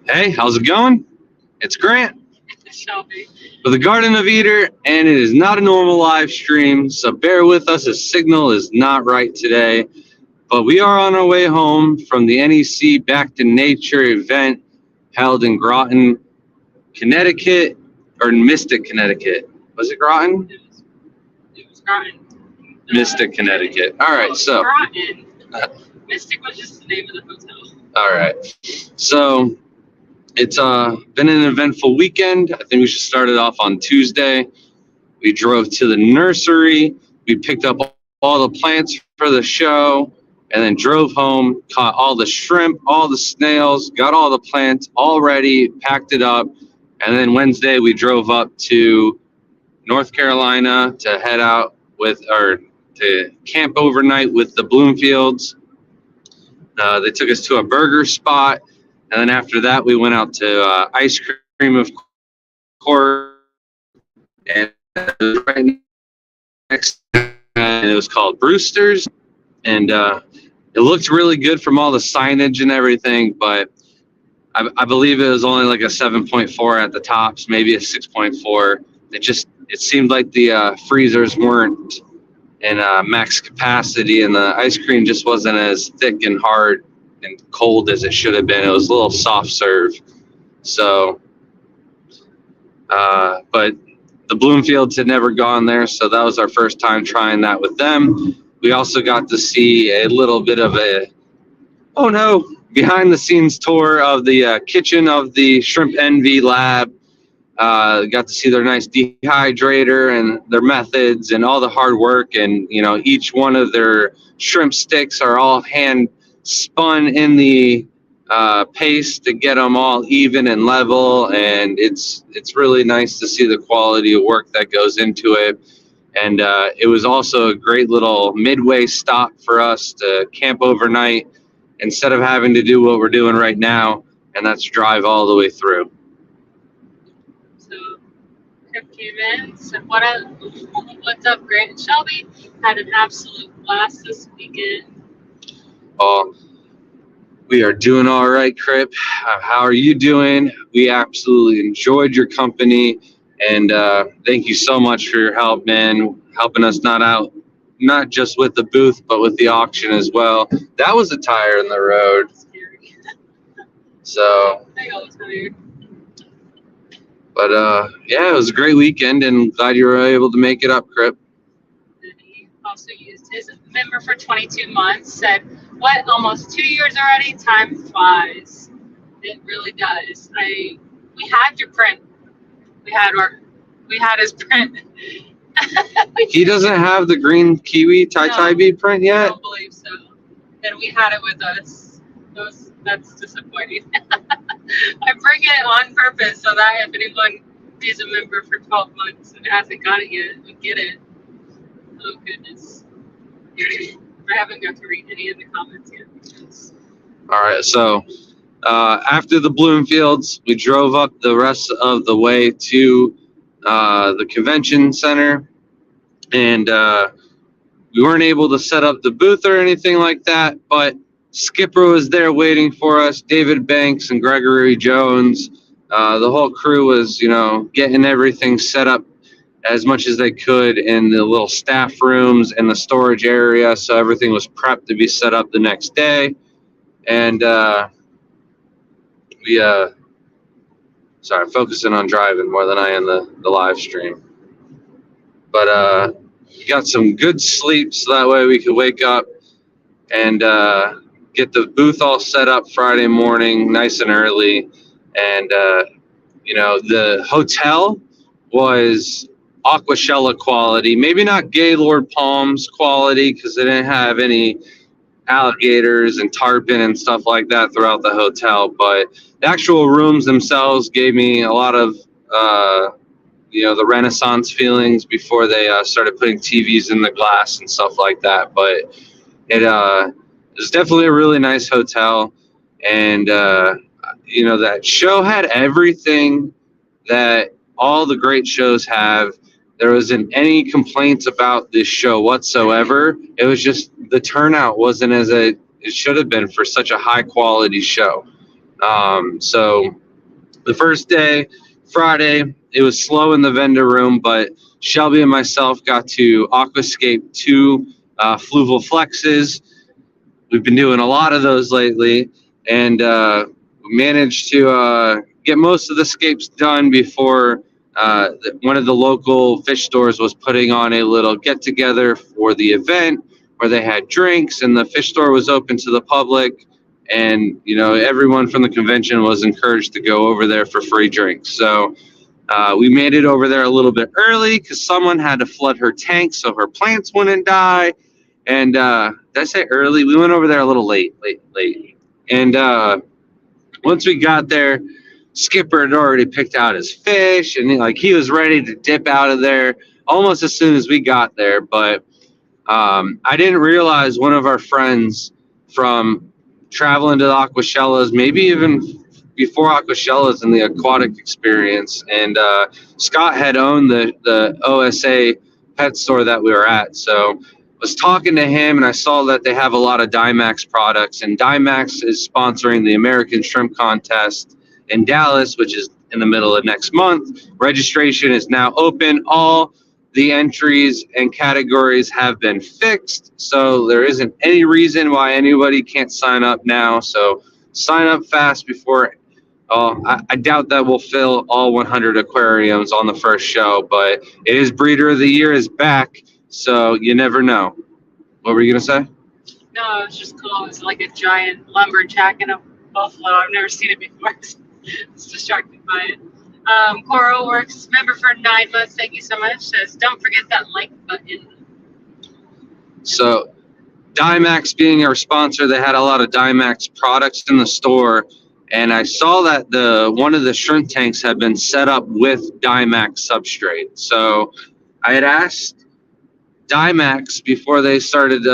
Hey, how's it going? It's Grant Shelby. for the Garden of Eater, and it is not a normal live stream, so bear with us. The signal is not right today, but we are on our way home from the NEC Back to Nature event held in Groton, Connecticut, or Mystic, Connecticut. Was it Groton? It was Groton. Mystic, Connecticut. All right, so. Groton. Mystic was just the name of the hotel. All right, so. It's been an eventful weekend. I think we should start it off on Tuesday. We drove to the nursery. We picked up all the plants for the show and then drove home, caught all the shrimp, all the snails, got all the plants all ready, packed it up. And then Wednesday we drove up to North Carolina to head out to camp overnight with the Bloomfields. They took us to a burger spot. And then after that, we went out to ice cream, of course, and it was right next to and it was called Brewster's. And it looked really good from all the signage and everything, but I believe it was only like a 7.4 at the tops, maybe a 6.4. It seemed like the freezers weren't in max capacity, and the ice cream just wasn't as thick and hard and cold as it should have been. It was a little soft serve. So, but the Bloomfields had never gone there, so that was our first time trying that with them. We also got to see a little bit of behind the scenes tour of the kitchen of the Shrimp Envy lab. Got to see their nice dehydrator and their methods and all the hard work. And, each one of their shrimp sticks are all hand spun in the paste to get them all even and level, and it's really nice to see the quality of work that goes into it. And it was also a great little midway stop for us to camp overnight instead of having to do what we're doing right now, and that's drive all the way through. So, Crip came in, said, what's up, Grant and Shelby? Had an absolute blast this weekend. We are doing all right, Crip. How are you doing? We absolutely enjoyed your company, and thank you so much for your help, man, helping us not just with the booth, but with the auction as well. That was a tire in the road. Scary. So, I got tired. But yeah, it was a great weekend, and glad you were able to make it up, Crip. And he also used his member for 22 months, said, what, almost 2 years already? Time flies. It really does. We had your print. We had his print. He doesn't have the green kiwi tie bead print I yet? don't believe so. And we had it with us. That's disappointing. I bring it on purpose so that if anyone is a member for 12 months and hasn't got it yet, we get it. Oh, goodness. I haven't got to read any of the comments yet. All right, so after the Bloomfields, we drove up the rest of the way to the convention center, and we weren't able to set up the booth or anything like that, but Skipper was there waiting for us, David Banks and Gregory Jones. The whole crew was, getting everything set up as much as they could in the little staff rooms and the storage area, so everything was prepped to be set up the next day. And sorry, focusing on driving more than I am the live stream. But we got some good sleep, so that way we could wake up and get the booth all set up Friday morning, nice and early. And the hotel was Aquashella quality, maybe not Gaylord Palms quality, because they didn't have any alligators and tarpon and stuff like that throughout the hotel, but the actual rooms themselves gave me a lot of the Renaissance feelings before they started putting TVs in the glass and stuff like that. But it was definitely a really nice hotel, and that show had everything that all the great shows have. There wasn't any complaints about this show whatsoever. It was just the turnout wasn't as it should have been for such a high quality show. So the first day, Friday, it was slow in the vendor room, but Shelby and myself got to aquascape 2 fluval flexes. We've been doing a lot of those lately, and managed to get most of the scapes done before one of the local fish stores was putting on a little get together for the event where they had drinks, and the fish store was open to the public. And everyone from the convention was encouraged to go over there for free drinks. So we made it over there a little bit early because someone had to flood her tank so her plants wouldn't die. And did I say early? We went over there a little late. And once we got there, Skipper had already picked out his fish, and he was ready to dip out of there almost as soon as we got there. But I didn't realize one of our friends from traveling to the Aquashellas, maybe even before Aquashellas and the aquatic experience, and Scott had owned the OSA pet store that we were at. So I was talking to him, and I saw that they have a lot of Dimax products, and Dimax is sponsoring the American Shrimp Contest in Dallas, which is in the middle of next month. Registration is now open. All the entries and categories have been fixed, so there isn't any reason why anybody can't sign up now. So sign up fast before. I doubt that we'll fill all 100 aquariums on the first show, but it is Breeder of the Year is back, so you never know. What were you gonna say? No, it's just cool. It's like a giant lumberjack and a buffalo. I've never seen it before. I was distracted by it. Coral Works member for 9 months. Thank you so much. Says, don't forget that like button. So Dimax being our sponsor, they had a lot of Dimax products in the store, and I saw that one of the shrimp tanks had been set up with Dimax substrate. So I had asked Dimax before they started,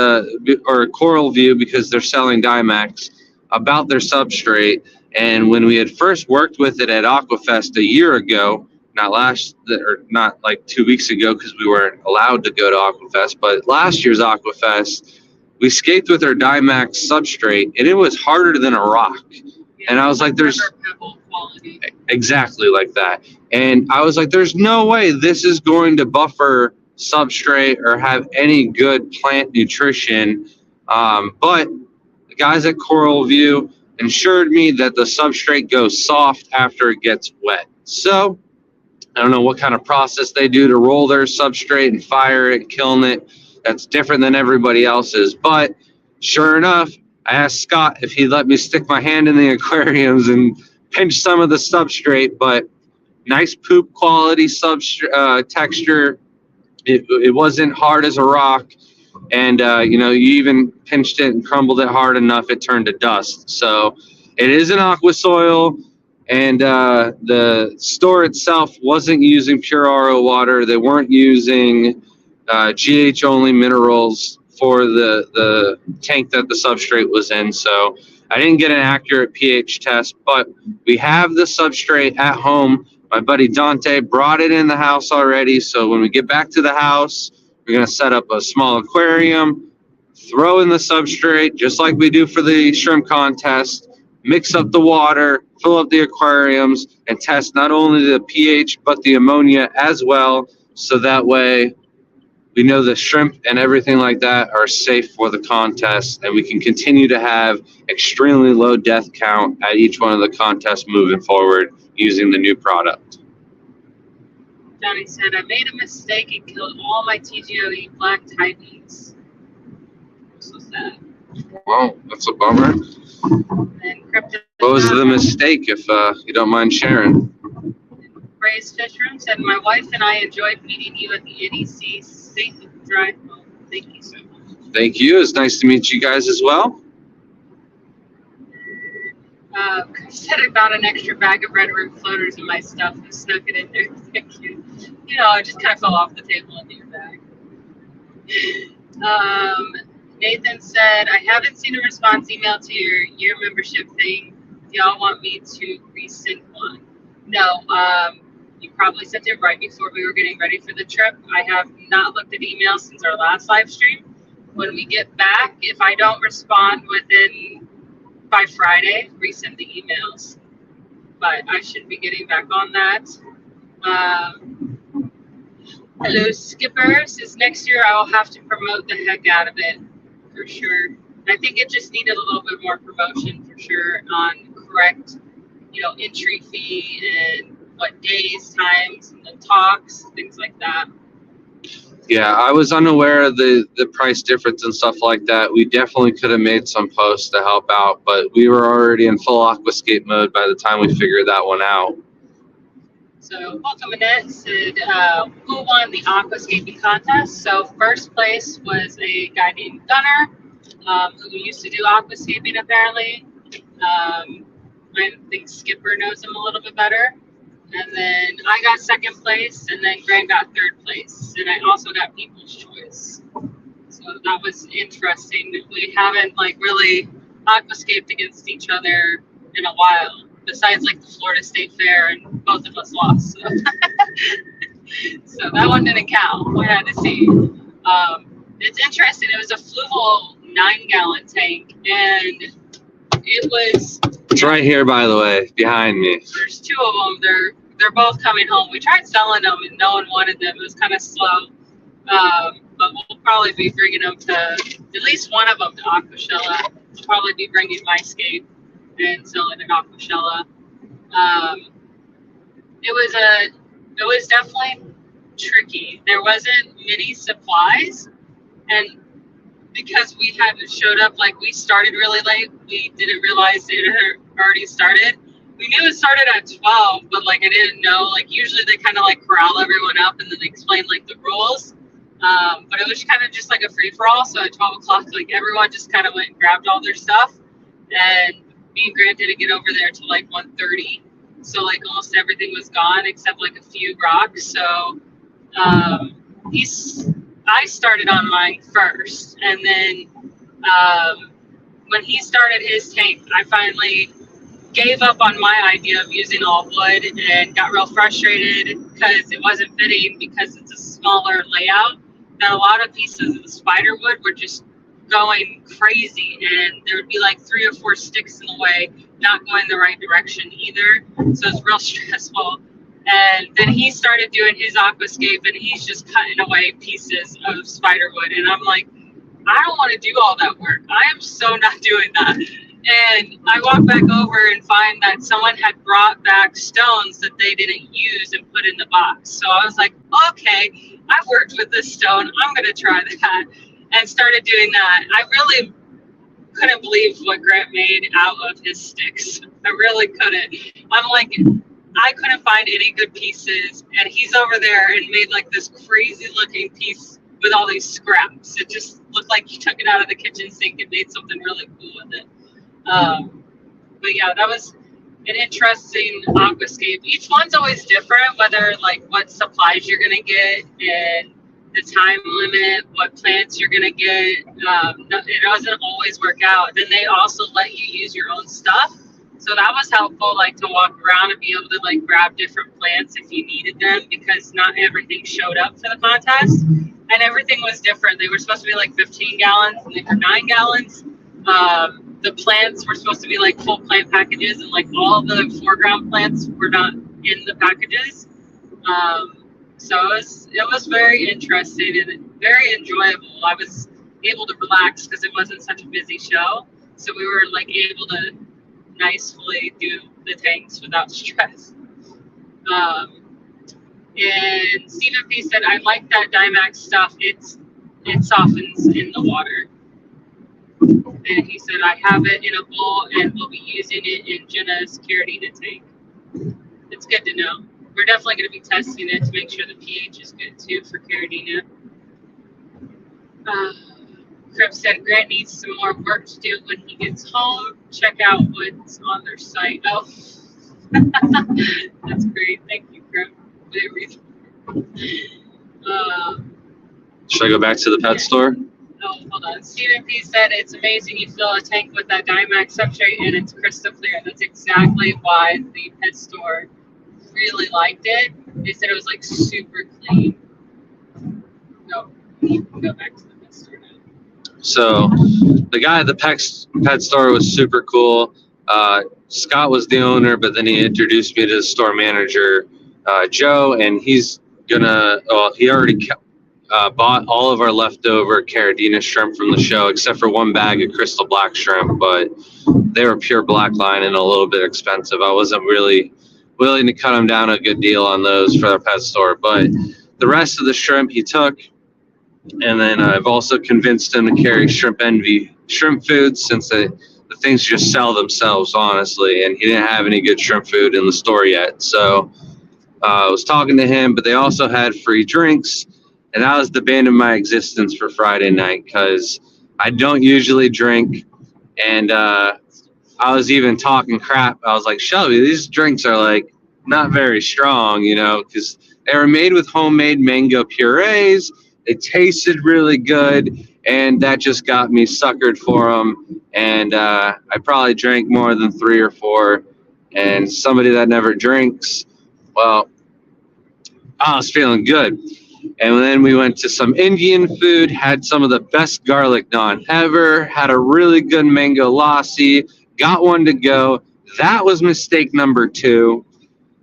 or Coral View, because they're selling Dimax, about their substrate. And when we had first worked with it at Aquafest a year ago, not like 2 weeks ago because we weren't allowed to go to Aquafest, but last year's Aquafest, we scaped with our Dimax substrate, and it was harder than a rock. Yeah, and I was like, there's pebble quality. Exactly like that. And I was like, there's no way this is going to buffer substrate or have any good plant nutrition. But the guys at Coral View assured me that the substrate goes soft after it gets wet. So I don't know what kind of process they do to roll their substrate and fire it, kiln it. That's different than everybody else's. But sure enough, I asked Scott if he'd let me stick my hand in the aquariums and pinch some of the substrate, but nice poop quality texture. It wasn't hard as a rock. And, you even pinched it and crumbled it hard enough, it turned to dust. So it is an aqua soil. And the store itself wasn't using pure RO water. They weren't using GH only minerals for the tank that the substrate was in. So I didn't get an accurate pH test, but we have the substrate at home. My buddy Dante brought it in the house already. So when we get back to the house, we're going to set up a small aquarium, throw in the substrate, just like we do for the shrimp contest, mix up the water, fill up the aquariums, and test not only the pH, but the ammonia as well. So that way we know the shrimp and everything like that are safe for the contest, and we can continue to have extremely low death count at each one of the contests moving forward using the new product. Johnny said, I made a mistake and killed all my TGOE black tightens. So sad. Well, that's a bummer. And Crypto what was the mistake, if you don't mind sharing? Ray's Fish Room said, my wife and I enjoyed meeting you at the NEC State Drive. Thank you so much. Thank you. It's nice to meet you guys as well. Said I found an extra bag of red root floaters in my stuff and snuck it in there. Thank you. It just kind of fell off the table into your bag. Nathan said, I haven't seen a response email to your year membership thing. Do y'all want me to resend one? No, you probably sent it right before we were getting ready for the trip. I have not looked at emails since our last live stream. When we get back, if I don't respond by Friday, resend the email. but I should be getting back on that. Hello, Skippers. This next year I will have to promote the heck out of it, for sure. I think it just needed a little bit more promotion, for sure, on correct, entry fee and what days, times, and the talks, things like that. Yeah, I was unaware of the price difference and stuff like that. We definitely could have made some posts to help out, but we were already in full aquascape mode by the time we figured that one out. So, welcome Annette said, who won the aquascaping contest? So, first place was a guy named Gunner, who used to do aquascaping apparently. I think Skipper knows him a little bit better. And then I got second place, and then Greg got third place. And I also got People's Choice. So that was interesting. We haven't really aquascaped against each other in a while, besides the Florida State Fair, and both of us lost. So, so that one didn't count. We had to see. It's interesting. It was a fluval 9-gallon tank, and it was. It's right here, by the way, behind me. There's two of them. They're both coming home. We tried selling them, and no one wanted them. It was kind of slow. But we'll probably be bringing them to, at least one of them, to Aquashella. We'll probably be bringing MyScape and selling at Aquashella. It was definitely tricky. There wasn't many supplies, and because we had showed up, we started really late, we didn't realize it had already started. We knew it started at 12, but I didn't know. Usually they kind of corral everyone up and then they explain the rules. But it was kind of just a free for all. So at 12 o'clock, everyone just kind of went and grabbed all their stuff, and me and Grant didn't get over there till 1:30. So almost everything was gone except a few rocks. So I started on mine first, and then when he started his tank, I finally gave up on my idea of using all wood and got real frustrated because it wasn't fitting, because it's a smaller layout. That a lot of pieces of the spider wood were just going crazy, and there would be 3 or 4 sticks in the way, not going the right direction either. So it's real stressful. And then he started doing his aquascape, and he's just cutting away pieces of spider wood. And I'm like, I don't want to do all that work. I am so not doing that. And I walk back over and find that someone had brought back stones that they didn't use and put in the box. So I was like, okay, I've worked with this stone. I'm going to try that. And started doing that. I really couldn't believe what Grant made out of his sticks. I really couldn't. I'm like, I couldn't find any good pieces. And he's over there and made this crazy looking piece with all these scraps. It just looked like he took it out of the kitchen sink and made something really cool with it. But yeah, that was an interesting aquascape. Each one's always different, whether what supplies you're gonna get and the time limit, what plants you're gonna get. It doesn't always work out. Then they also let you use your own stuff, so that was helpful. To walk around and be able to grab different plants if you needed them, because not everything showed up for the contest, and everything was different. They were supposed to be 15 gallons, and they were 9 gallons. The plants were supposed to be full plant packages, and all the foreground plants were not in the packages. So it was very interesting and very enjoyable. I was able to relax because it wasn't such a busy show, so we were able to nicely do the tanks without stress. And Stephen P said, I like that Dymax stuff. It softens in the water. And he said, I have it in a bowl and we'll be using it in Jenna's Caridina tank. It's good to know. We're definitely going to be testing it to make sure the pH is good too for Caridina. Crip said, Grant needs some more work to do when he gets home. Check out what's on their site. Oh, that's great. Thank you, Crip. Should I go back to the pet store? Oh, hold on. Stephen P said, it's amazing you fill a tank with that Dymax substrate and it's crystal clear. That's exactly why the pet store really liked it. They said it was super clean. No, you can go back to the pet store now. So the guy at the pet store was super cool. Scott was the owner, but then he introduced me to the store manager, Joe, and he's gonna. Well, he already bought all of our leftover Carradina shrimp from the show, except for one bag of Crystal Black shrimp, but they were pure black line and a little bit expensive. I wasn't really willing to cut them down a good deal on those for the pet store, but the rest of the shrimp he took. And then I've also convinced him to carry Shrimp Envy shrimp food, since the things just sell themselves, honestly. And he didn't have any good shrimp food in the store yet. So I was talking to him, but they also had free drinks. And that was the bane of my existence for Friday night, because I don't usually drink. And I was even talking crap. I was like, Shelby, these drinks are like not very strong, because they were made with homemade mango purees. It tasted really good, and that just got me suckered for them. And I probably drank more than 3 or 4. And somebody that never drinks, well, I was feeling good. And then we went to some Indian food, had some of the best garlic naan ever, had a really good mango lassi, got one to go. That was mistake number 2.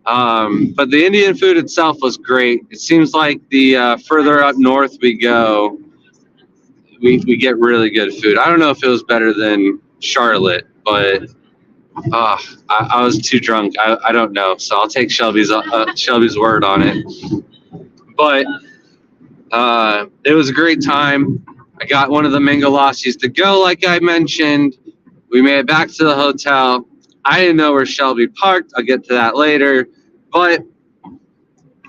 But the Indian food itself was great. It seems like the further up north we go, we get really good food. I don't know if it was better than Charlotte, but I was too drunk. I don't know. So I'll take Shelby's word on it. But it was a great time. I got one of the mango lassis to go, like I mentioned. We made it back to the hotel. I didn't know where Shelby parked. I'll get to that later. But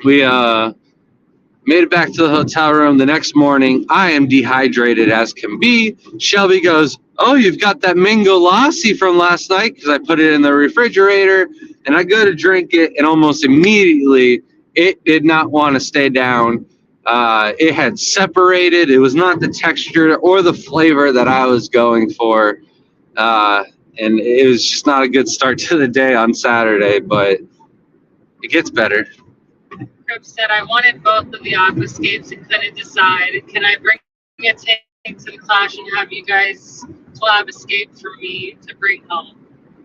we made it back to the hotel room the next morning. I am dehydrated as can be. Shelby goes, oh, you've got that mango lassi from last night, because I put it in the refrigerator. And I go to drink it, and almost immediately it did not want to stay down. It had separated. It was not the texture or the flavor that I was going for. And it was just not a good start to the day on Saturday, but it gets better. Crip said, I wanted both of the aquascapes and couldn't decide. Can I bring a tank to the clash and have you guys collab escape for me to bring home?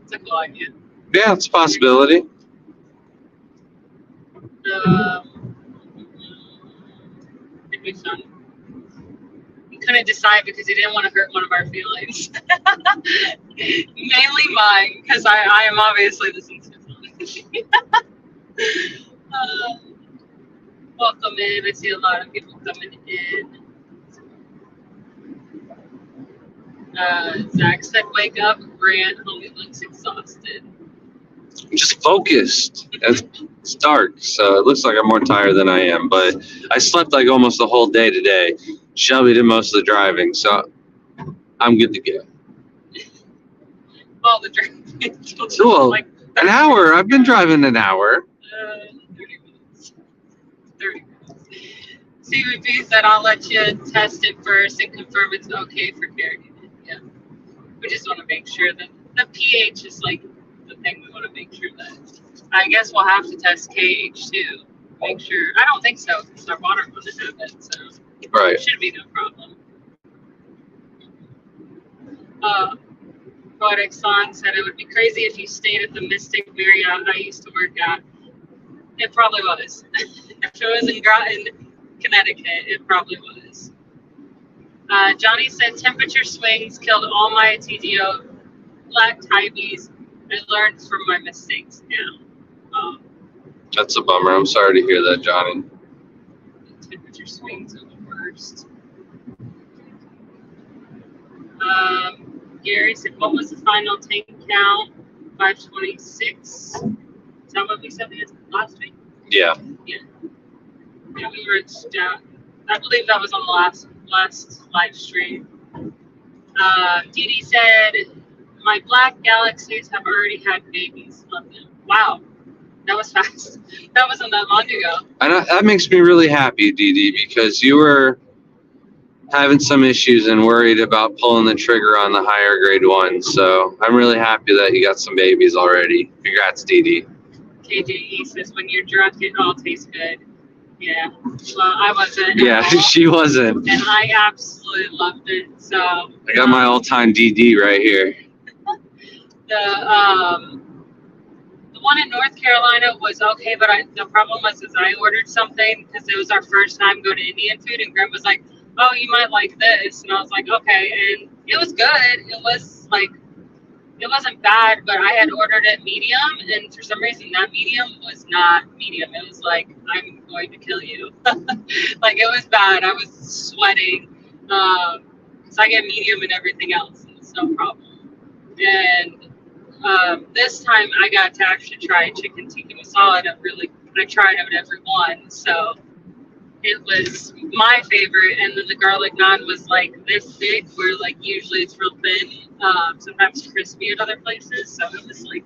It's a cool idea. Yeah, it's a possibility. It'd be fun. We couldn't decide because he didn't want to hurt one of our feelings. Mainly mine, because I am obviously the sensitive one. Welcome in. I see a lot of people coming in. Zach said, wake up, Grant. Homie looks exhausted. I'm just focused. It's dark, so it looks like I'm more tired than I am. But I slept like almost the whole day today. Shelby did most of the driving, so I'm good to go. All the driving. Well, like an hour. I've been driving an hour. 30 minutes. 30 minutes. CVP said, I'll let you test it first and confirm it's okay for carrying it. Yeah. We just want to make sure that the pH is like the thing we want to make sure that. I guess we'll have to test KH too. Make sure. I don't think so, because our water wouldn't have it, so right. It should be no problem. Poetic Song said it would be crazy if you stayed at the Mystic Marriott I used to work at. It probably was. If it was in Groton, Connecticut, it probably was. Johnny said temperature swings killed all my TDO black ties. I learned from my mistakes now. That's a bummer. I'm sorry to hear that, Johnny. Temperature swings are the worst. Gary said, what was the final tank count? 526. Is that what we said last week? Yeah. Yeah, we reached out. I believe that was on the last live stream. Dee Dee said, my black galaxies have already had babies. Love them. Wow. That was fast. That wasn't that long ago. And that makes me really happy, Dee Dee, because you were having some issues and worried about pulling the trigger on the higher grade one. So I'm really happy that you got some babies already. Congrats, Dee Dee. KJE says, when you're drunk, it all tastes good. Yeah. Well, I wasn't. Yeah, she wasn't. And I absolutely loved it. So I got my all-time DD right here. The the one in North Carolina was okay, but the problem was is I ordered something because it was our first time going to Indian food, and Graham was like, "Oh, you might like this," and I was like, "Okay," and it was good. It was like it wasn't bad, but I had ordered it medium, and for some reason that medium was not medium. It was like, I'm going to kill you. Like it was bad. I was sweating. So I get medium and everything else, and it's no problem. And this time I got to actually try chicken tikka masala. I tried it at every one, so it was my favorite. And then the garlic naan was like this big, where like usually it's real thin, sometimes crispy at other places. So it was like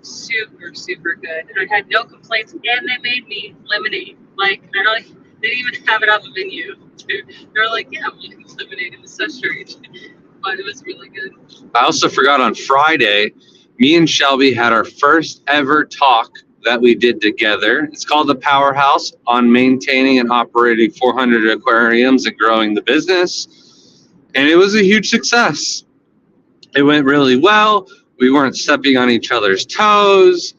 super, super good. And I had no complaints. And they made me lemonade. Like they didn't even have it on the menu. They were like, "Yeah, we'll make lemonade." It was so strange, but it was really good. I also forgot on Friday, me and Shelby had our first ever talk that we did together. It's called the Powerhouse on maintaining and operating 400 aquariums and growing the business. And it was a huge success. It went really well. We weren't stepping on each other's toes.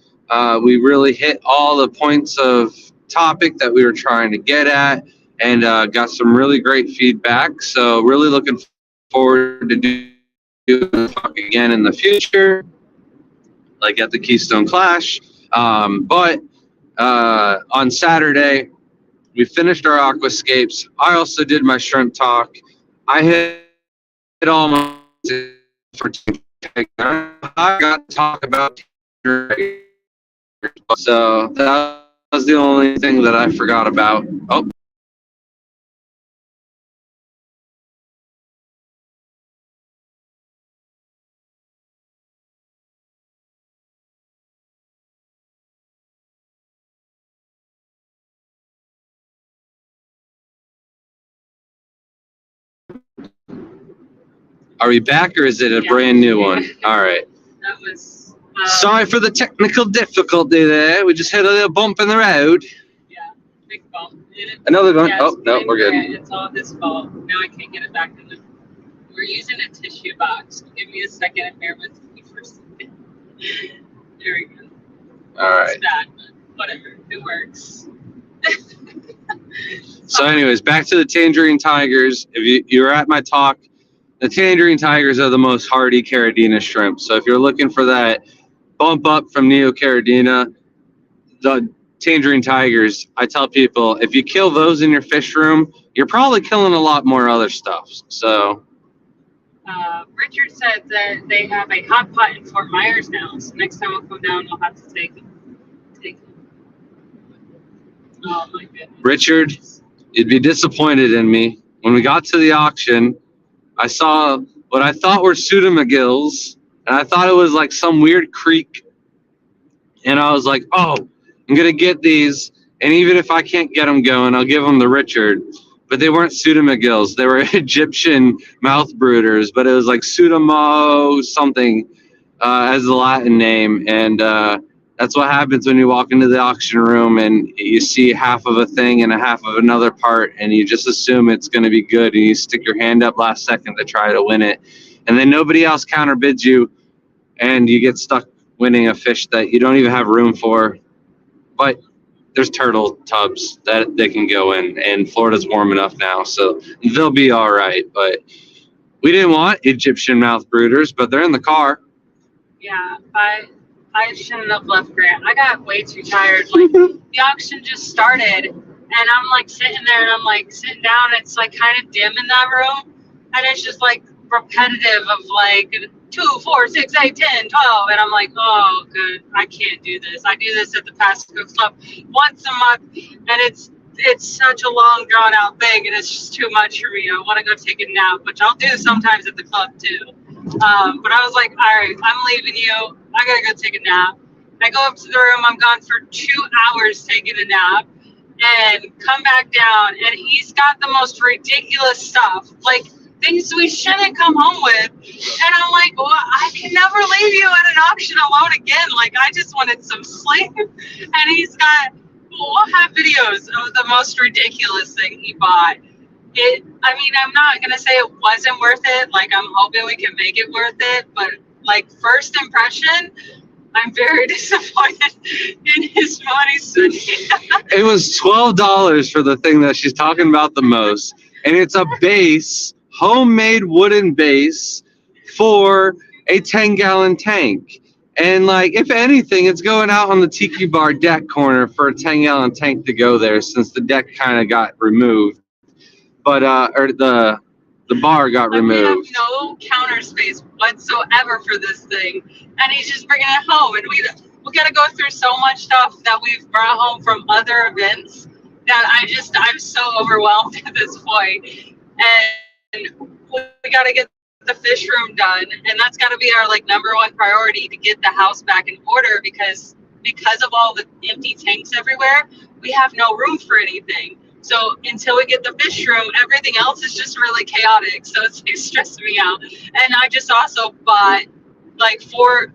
We really hit all the points of topic that we were trying to get at, and got some really great feedback. So really looking forward to doing talk again in the future, like at the Keystone Clash. But on Saturday, we finished our aquascapes. I also did my shrimp talk. I hit all my for I got to talk about, so that was the only thing that I forgot about. Oh, are we back, or is it a brand new one? All right. That was. Sorry for the technical difficulty there. We just hit a little bump in the road. Yeah, big bump. Another one. Oh, no, we're good. It's all his fault. Now I can't get it back in the. We're using a tissue box. Give me a second and bear with me for a second. There we go. All right. It's bad, but whatever. It works. So anyways, back to the Tangerine Tigers. If you were at my talk, the Tangerine Tigers are the most hardy Caridina shrimp. So if you're looking for that bump up from Neocaridina, the Tangerine Tigers, I tell people, if you kill those in your fish room, you're probably killing a lot more other stuff. So Richard said that they have a hot pot in Fort Myers now. So next time we'll come down, we'll have to take them. Oh my goodness. Richard, you'd be disappointed in me. When we got to the auction, I saw what I thought were pseudomagills, and I thought it was like some weird creek. And I was like, oh, I'm going to get these. And even if I can't get them going, I'll give them to Richard. But they weren't pseudomagills. They were Egyptian mouth brooders, but it was like pseudomo something as the Latin name. And that's what happens when you walk into the auction room and you see half of a thing and a half of another part, and you just assume it's going to be good, and you stick your hand up last second to try to win it. And then nobody else counterbids you, and you get stuck winning a fish that you don't even have room for. But there's turtle tubs that they can go in, and Florida's warm enough now, so they'll be all right. But we didn't want Egyptian mouth brooders, but they're in the car. Yeah, I shouldn't have left Grant. I got way too tired. Like the auction just started, and I'm like sitting there, and I'm like sitting down. It's like kind of dim in that room, and it's just like repetitive of like 2, 4, 6, 8, 10, 12, and I'm like, oh, good, I can't do this. I do this at the Pasco Club once a month, and it's such a long, drawn out thing, and it's just too much for me. I want to go take a nap, which I'll do sometimes at the club too. But I was like, all right, I'm leaving you. I gotta go take a nap. I go up to the room. I'm gone for 2 hours taking a nap, and come back down, and he's got the most ridiculous stuff, like things we shouldn't come home with. And I'm like, well, I can never leave you at an auction alone again. Like, I just wanted some sleep. And he's got, we'll have videos of the most ridiculous thing he bought. I mean, I'm not going to say it wasn't worth it. Like, I'm hoping we can make it worth it. But like first impression, I'm very disappointed in his money spending. It was $12 for the thing that she's talking about the most, and it's a base, homemade wooden base for a 10-gallon tank. And like, if anything, it's going out on the tiki bar deck corner for a 10-gallon tank to go there, since the deck kind of got removed, but or the bar got removed. We have no counter space whatsoever for this thing, and he's just bringing it home, and we got to go through so much stuff that we've brought home from other events that I'm so overwhelmed at this point. And we got to get the fish room done, and that's got to be our like number one priority, to get the house back in order, because of all the empty tanks everywhere, we have no room for anything. So until we get the fish room, everything else is just really chaotic. So it's stressing me out. And I just also bought like I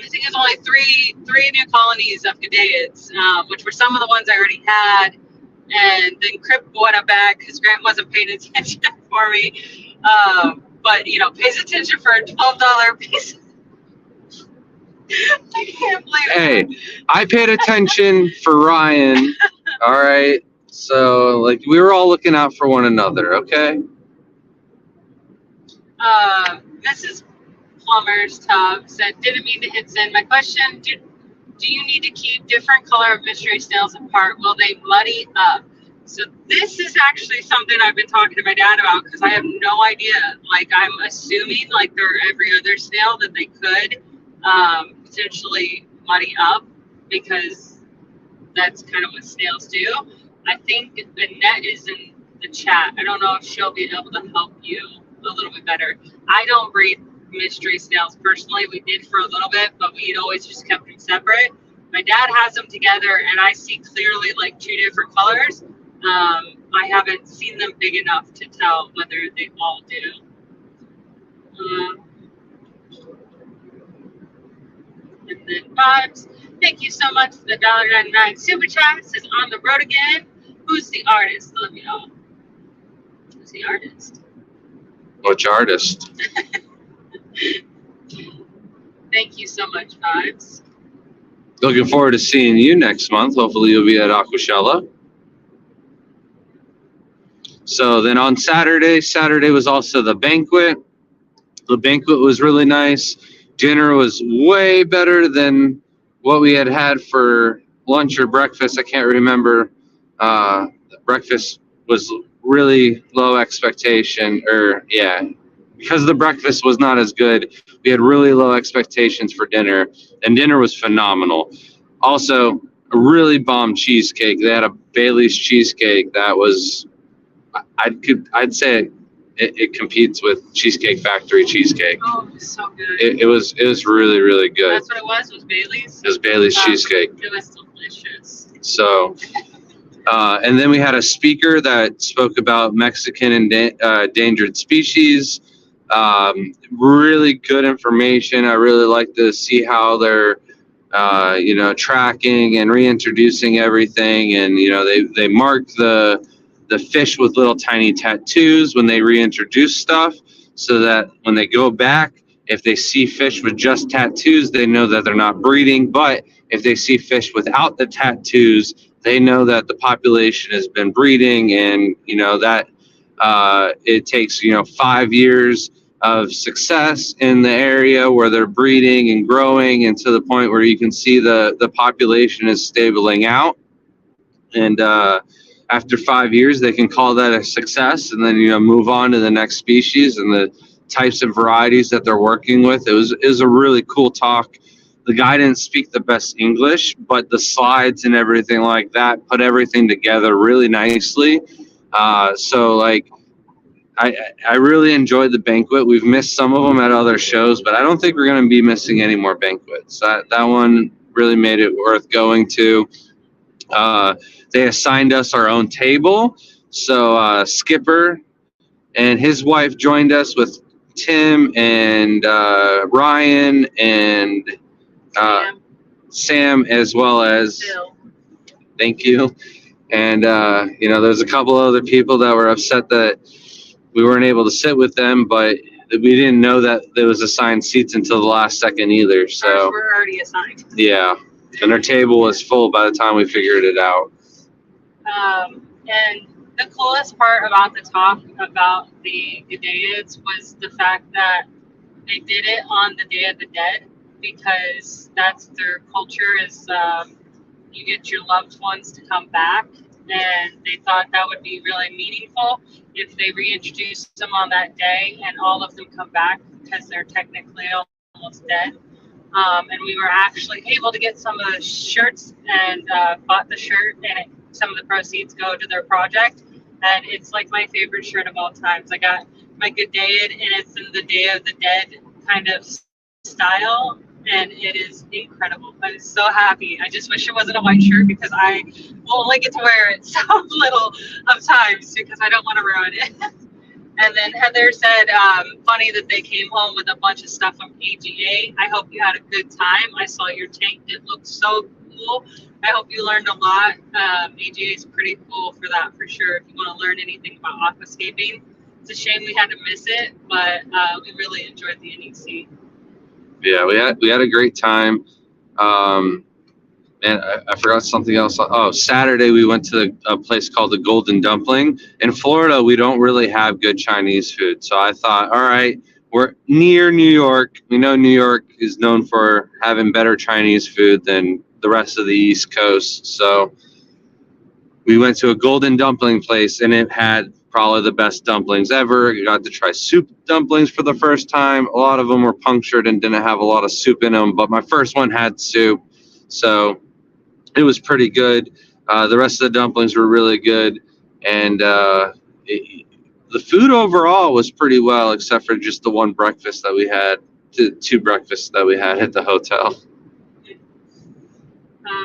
think it's only three new colonies of Gadeids, which were some of the ones I already had. And then Crip bought a bag because Grant wasn't paying attention for me. But, pays attention for a $12 piece. I can't believe it. Hey, I paid attention for Ryan. All right. So, like, we were all looking out for one another, okay? Mrs. Plummer's Tub said, didn't mean to hit send. My question, do you need to keep different color of mystery snails apart? Will they muddy up? So this is actually something I've been talking to my dad about, because I have no idea. Like, I'm assuming, like they're every other snail, that they could potentially muddy up, because that's kind of what snails do. I think Annette is in the chat. I don't know if she'll be able to help you a little bit better. I don't breed mystery snails personally. We did for a little bit, but we'd always just kept them separate. My dad has them together, and I see clearly like two different colors. I haven't seen them big enough to tell whether they all do. And then Bob's, thank you so much for the $1.99 super chat. Says on the road again. Who's the artist? Let me know. Who's the artist? Which artist? Thank you so much, Vibes. Looking forward to seeing you next month. Hopefully you'll be at Aquashella. So then on Saturday was also the banquet. The banquet was really nice. Dinner was way better than what we had for lunch or breakfast. I can't remember. Breakfast was really low expectation, because the breakfast was not as good. We had really low expectations for dinner, and dinner was phenomenal. Also, a really bomb cheesecake. They had a Bailey's cheesecake that was, I'd say it competes with Cheesecake Factory cheesecake. Oh, it was so good. It was really, really good. That's what it was Bailey's? It was Bailey's cheesecake. It was delicious. So, and then we had a speaker that spoke about Mexican endangered species. Really good information. I really like to see how they're, tracking and reintroducing everything. And, they mark the fish with little tiny tattoos when they reintroduce stuff, so that when they go back, if they see fish with just tattoos, they know that they're not breeding. But if they see fish without the tattoos, they know that the population has been breeding, and that it takes 5 years of success in the area where they're breeding and growing, and to the point where you can see the population is stabilizing out, and after 5 years they can call that a success, and then move on to the next species and the types of varieties that they're working with. It was a really cool talk. The guy didn't speak the best English, but the slides and everything like that put everything together really nicely. So like, I really enjoyed the banquet. We've missed some of them at other shows, but I don't think we're going to be missing any more banquets. That one really made it worth going to. They assigned us our own table. So Skipper and his wife joined us with Tim and Ryan and Sam, as well as Bill. Thank you. And there's a couple other people that were upset that we weren't able to sit with them, but we didn't know that there was assigned seats until the last second either. Ours So were already assigned. yeah, and our table was full by the time we figured it out. And the coolest part about the talk about the Gudaids was the fact that they did it on the Day of the Dead, because that's their culture is you get your loved ones to come back, and they thought that would be really meaningful if they reintroduced them on that day and all of them come back, because they're technically almost dead. And we were actually able to get some of the shirts and bought the shirt, and some of the proceeds go to their project. And it's like my favorite shirt of all times. I got my Good Day, and it's in the Day of the Dead kind of style, and it is incredible. I'm so happy. I just wish it wasn't a white shirt, because I will only get to wear it so little of times because I don't want to ruin it. And then Heather said, funny that they came home with a bunch of stuff from AGA. I hope you had a good time. I saw your tank. It looked so cool. I hope you learned a lot. AGA is pretty cool for that, for sure. If you want to learn anything about aquascaping, it's a shame we had to miss it, but we really enjoyed the NEC. Yeah, we had a great time. And I forgot something else. Oh, Saturday we went to a place called the Golden Dumpling. In Florida, we don't really have good Chinese food. So I thought, all right, we're near New York. We know New York is known for having better Chinese food than the rest of the East Coast. So we went to a Golden Dumpling place, and it had probably the best dumplings ever. You got to try soup dumplings for the first time. A lot of them were punctured and didn't have a lot of soup in them, but my first one had soup. So it was pretty good. The rest of the dumplings were really good. And the food overall was pretty well, except for just the one breakfast that we had, two breakfasts that we had at the hotel.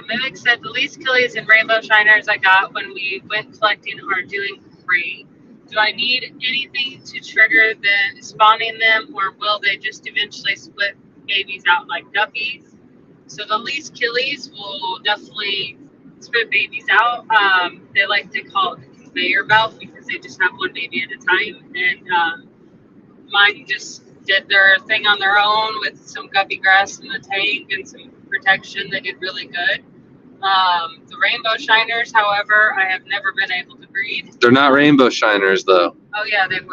Mimic said the least killies and rainbow shiners I got when we went collecting are doing great. Do I need anything to trigger the spawning them, or will they just eventually split babies out like guppies? So the least killies will definitely spit babies out. They like to call it the conveyor belt, because they just have one baby at a time. And mine just did their thing on their own with some guppy grass in the tank and some protection. They did really good. The rainbow shiners, however, I have never been able to breed. They're not rainbow shiners, though. Oh yeah, they're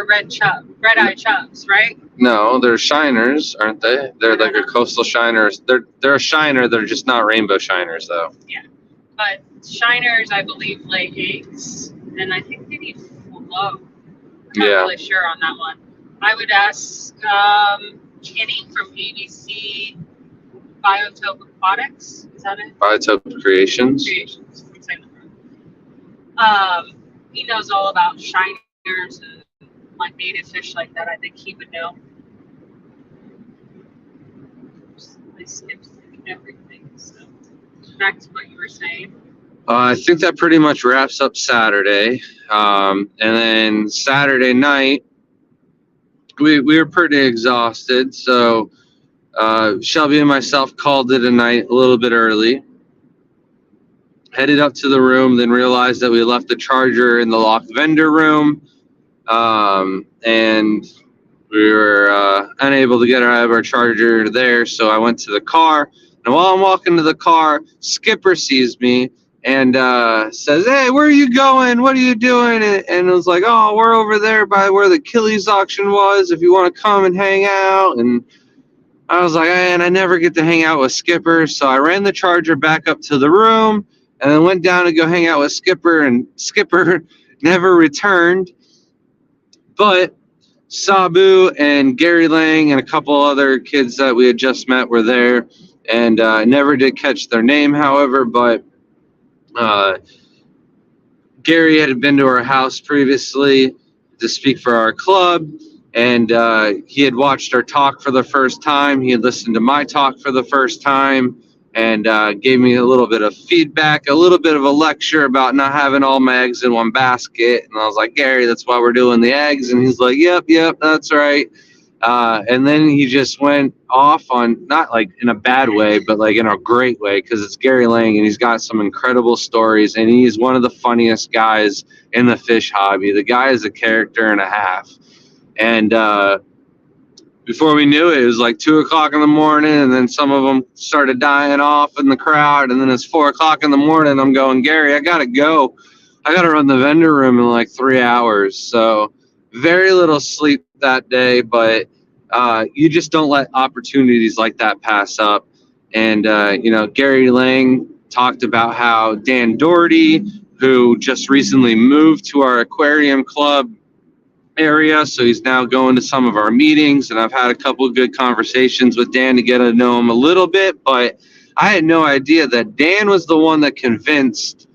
red-eye chubs, right? No, they're shiners, aren't they? They're like a coastal shiners. They're a shiner. They're just not rainbow shiners, though. Yeah, but shiners, I believe, lay eggs, and I think they need flow. I'm not really sure on that one. I would ask Kenny from ABC Biotope Aquatics. Is that it? Biotope Creations. Creations. I'm saying that wrong. He knows all about shiners and like native fish like that. I think he would know. I skipped everything. So back to what you were saying. I think that pretty much wraps up Saturday. And then Saturday night, we were pretty exhausted. So Shelby and myself called it a night a little bit early. Headed up to the room, then realized that we left the charger in the locked vendor room. And we were unable to get our charger there. So I went to the car. And while I'm walking to the car, Skipper sees me and says, "Hey, where are you going? What are you doing?" And I was like, "Oh, we're over there by where the Killies auction was, if you want to come and hang out." And I was like, "And I never get to hang out with Skipper." So I ran the charger back up to the room and then went down to go hang out with Skipper, and Skipper never returned. But Sabu and Gary Lang and a couple other kids that we had just met were there, and never did catch their name, however, but Gary had been to our house previously to speak for our club, and he had watched our talk for the first time. He had listened to my talk for the first time, and gave me a little bit of feedback, a little bit of a lecture about not having all my eggs in one basket. And I was like, "Gary, that's why we're doing the eggs." And he's like, yep, that's right. And then he just went off on, not like in a bad way, but like in a great way, because it's Gary Lang and he's got some incredible stories, and he's one of the funniest guys in the fish hobby. The guy is a character and a half. And before we knew it, it was like 2 o'clock in the morning, and then some of them started dying off in the crowd. And then it's 4 o'clock in the morning. I'm going, Gary, I gotta go. I gotta run the vendor room in like 3 hours. So very little sleep that day, but you just don't let opportunities like that pass up. And Gary Lang talked about how Dan Doherty, who just recently moved to our aquarium club area, so he's now going to some of our meetings, and I've had a couple of good conversations with Dan to get to know him a little bit, but I had no idea that Dan was the one that convinced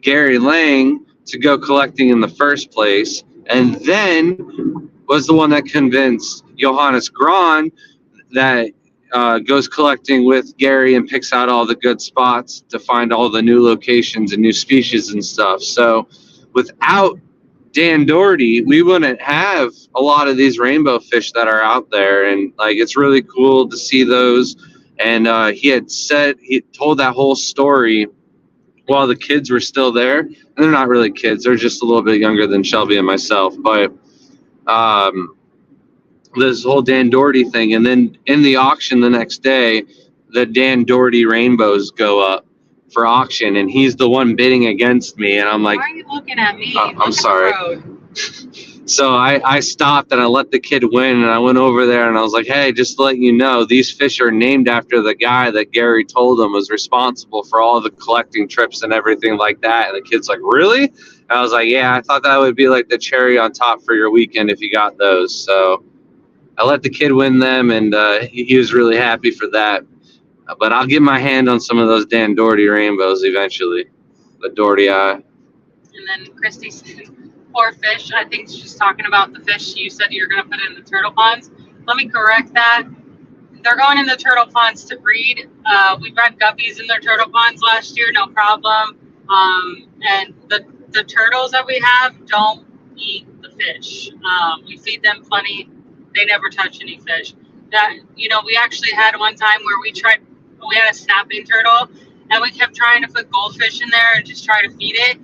Gary Lang to go collecting in the first place, and then was the one that convinced Johannes Grahn that goes collecting with Gary and picks out all the good spots to find all the new locations and new species and stuff. So without Dan Doherty, we wouldn't have a lot of these rainbow fish that are out there, and like it's really cool to see those. And he told that whole story while the kids were still there, and they're not really kids; they're just a little bit younger than Shelby and myself. But this whole Dan Doherty thing, and then in the auction the next day, the Dan Doherty rainbows go up for auction, and he's the one bidding against me, and I'm like, why are you looking at me? I'm sorry. So I stopped and I let the kid win, and I went over there and I was like, hey, just to let you know, these fish are named after the guy that Gary told him was responsible for all the collecting trips and everything like that. And the kid's like, really? And I was like, yeah, I thought that would be like the cherry on top for your weekend if you got those. So I let the kid win them, and he was really happy for that. But I'll get my hand on some of those Dan Doherty rainbows eventually. The Doherty eye. And then Christy said, poor fish. I think she's talking about the fish you said you're going to put in the turtle ponds. Let me correct that. They're going in the turtle ponds to breed. We bred guppies in their turtle ponds last year, no problem. And the turtles that we have don't eat the fish. We feed them plenty. They never touch any fish. We actually had one time where we had a snapping turtle, and we kept trying to put goldfish in there and just try to feed it.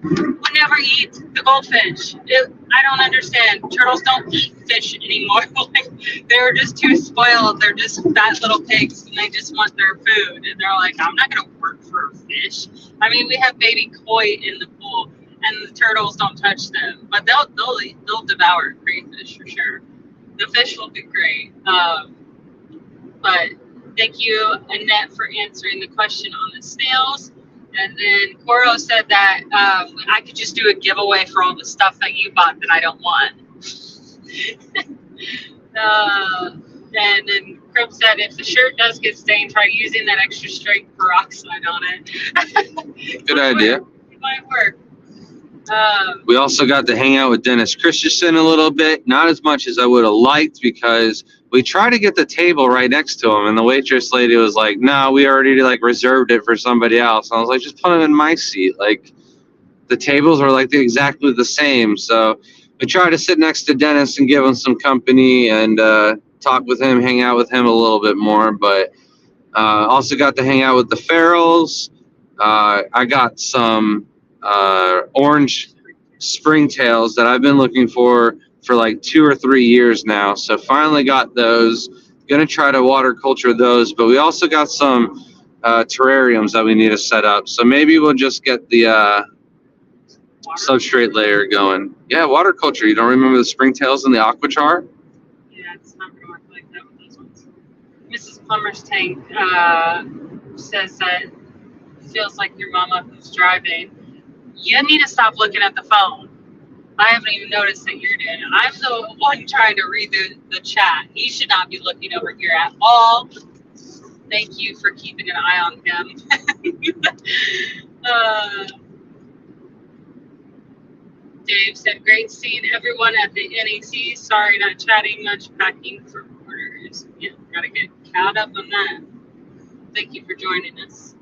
Would never eat the goldfish. I don't understand. Turtles don't eat fish anymore. They were just too spoiled. They're just fat little pigs, and they just want their food. And they're like, I'm not going to work for a fish. I mean, we have baby koi in the pool, and the turtles don't touch them, but they'll devour crayfish for sure. The fish will be great. But thank you, Annette, for answering the question on the snails. And then Coro said that I could just do a giveaway for all the stuff that you bought that I don't want. And then Crib said, if the shirt does get stained, try using that extra strength peroxide on it. Good idea. It might work. We also got to hang out with Dennis Christensen a little bit, not as much as I would have liked, because we tried to get the table right next to him, and the waitress lady was like, no, we already reserved it for somebody else. And I was like, just put him in my seat. The tables were exactly the same. So we tried to sit next to Dennis and give him some company and talk with him, hang out with him a little bit more. But also got to hang out with the Farrells. I got some orange springtails that I've been looking for 2 or 3 years now. So finally got those. Gonna try to water culture those, but we also got some terrariums that we need to set up. So maybe we'll just get the substrate layer going. Yeah, water culture. You don't remember the springtails and the aquachar? Yeah, it's not gonna work like that with those ones. Mrs. Plummer's tank says that it feels like your mama who's driving. You need to stop looking at the phone. I haven't even noticed that you're doing it. I'm the one trying to read the chat. He should not be looking over here at all. Thank you for keeping an eye on him. Dave said, great seeing everyone at the NEC. Sorry, not chatting much, packing for orders. Yeah, gotta get caught up on that. Thank you for joining us.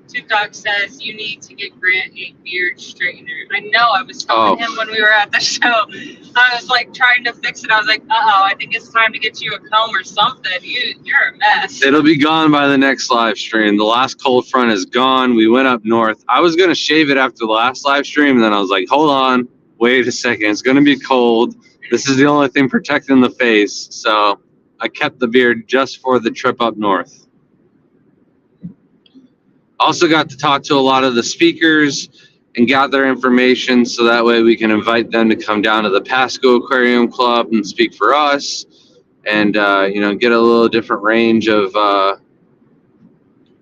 Two Dog says you need to get Grant a beard straightener. I know. I was telling him when we were at the show. I was trying to fix it. I was like, I think it's time to get you a comb or something. You're a mess. It'll be gone by the next live stream. The last cold front is gone. We went up north. I was gonna shave it after the last live stream, and then I was like, hold on, wait a second. It's gonna be cold. This is the only thing protecting the face, so I kept the beard just for the trip up north. Also got to talk to a lot of the speakers and gather information so that way we can invite them to come down to the Pasco Aquarium Club and speak for us and, get a little different range of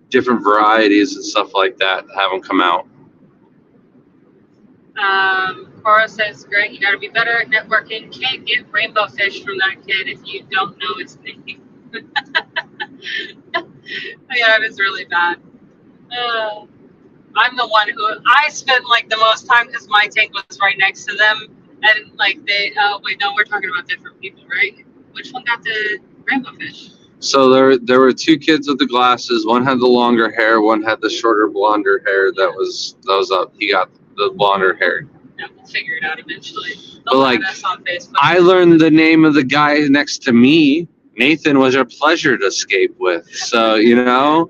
different varieties and stuff like that, have them come out. Cora says, great, you gotta be better at networking. Can't get rainbow fish from that kid if you don't know his name. Yeah, that is really bad. I'm the one who, I spent like the most time because my tank was right next to them. And like wait, no, we're talking about different people, right? Which one got the rainbow fish? So there were two kids with the glasses. One had the longer hair. One had the shorter, blonder hair. That was up. He got the blonder hair. Yeah, we'll figure it out eventually. But like, us on Facebook. I learned the name of the guy next to me. Nathan was a pleasure to escape with. So Yeah,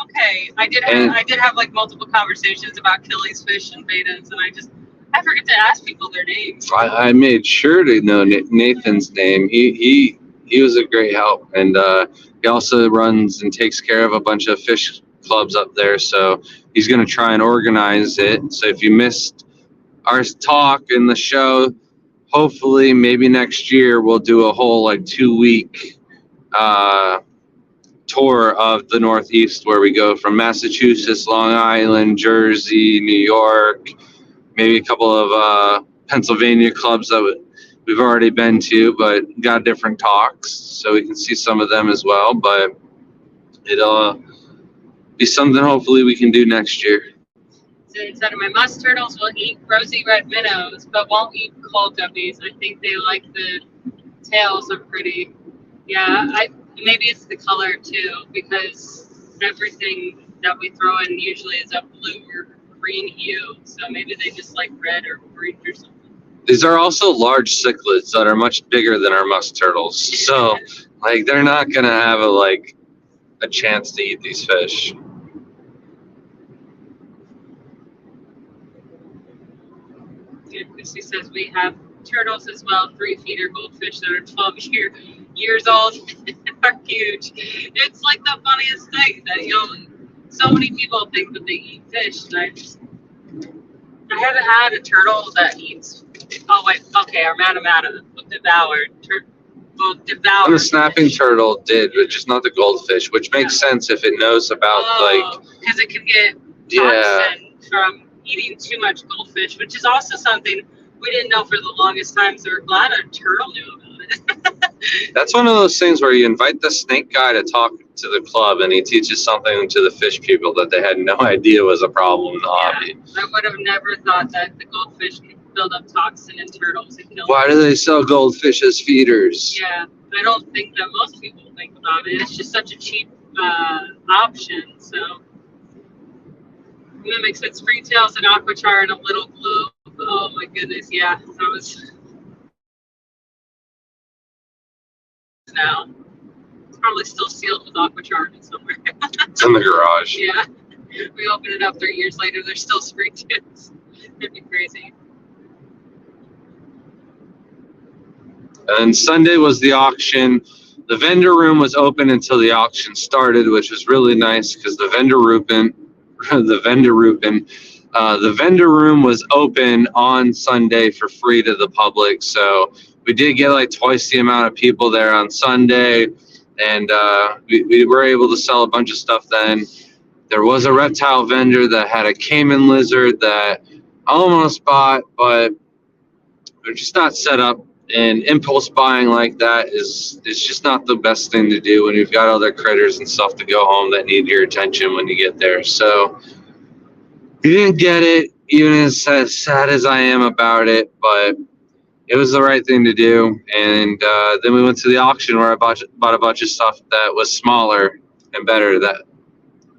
okay. I did have like multiple conversations about Killi's fish and betas, and I forget to ask people their names. I made sure to know Nathan's name. He was a great help, and he also runs and takes care of a bunch of fish clubs up there. So he's going to try and organize it. So if you missed our talk in the show, hopefully maybe next year we'll do a whole like 2-week tour of the Northeast where we go from Massachusetts, Long Island, Jersey, New York, maybe a couple of Pennsylvania clubs that we've already been to, but got different talks, so we can see some of them as well. But it'll be something hopefully we can do next year. So instead of my musk turtles will eat rosy red minnows, but won't eat cold guppies. I think they like the tails are pretty. Yeah, maybe it's the color too, because everything that we throw in usually is a blue or green hue. So maybe they just like red or orange or something. These are also large cichlids that are much bigger than our musk turtles. So, like, they're not going to have a chance to eat these fish. Yeah, Christy says we have turtles as well, 3-feeder goldfish that are 12 years old are huge. It's like the funniest thing that, so many people think that they eat fish, and I haven't had a turtle that eats. Oh wait, okay, our Matamata devoured. And the snapping turtle did, but just not the goldfish, which makes sense if it knows about because it can get toxin from eating too much goldfish, which is also something we didn't know for the longest time. So we're glad a turtle knew about it. That's one of those things where you invite the snake guy to talk to the club, and he teaches something to the fish people that they had no idea was a problem in the hobby. I would have never thought that the goldfish could build up toxin in turtles and kill Why them. do they sell goldfish as feeders? Yeah, I don't think that most people think about it. It's just such a cheap option. So mimics its free tails and aquachar in a little globe. Oh my goodness, yeah, that was. Now it's probably still sealed with aquachar somewhere. It's in the garage. Yeah, we open it up 3 years later, there's still spring tips. It'd be crazy. And Sunday was the auction. The vendor room was open until the auction started, which was really nice because the vendor room was open on Sunday for free to the public. So we did get like twice the amount of people there on Sunday, and we were able to sell a bunch of stuff then. There was a reptile vendor that had a caiman lizard that I almost bought, but they're just not set up. And impulse buying like that is just not the best thing to do when you've got other critters and stuff to go home that need your attention when you get there. So we didn't get it, even as sad as I am about it, but it was the right thing to do. And then we went to the auction where I bought a bunch of stuff that was smaller and better, that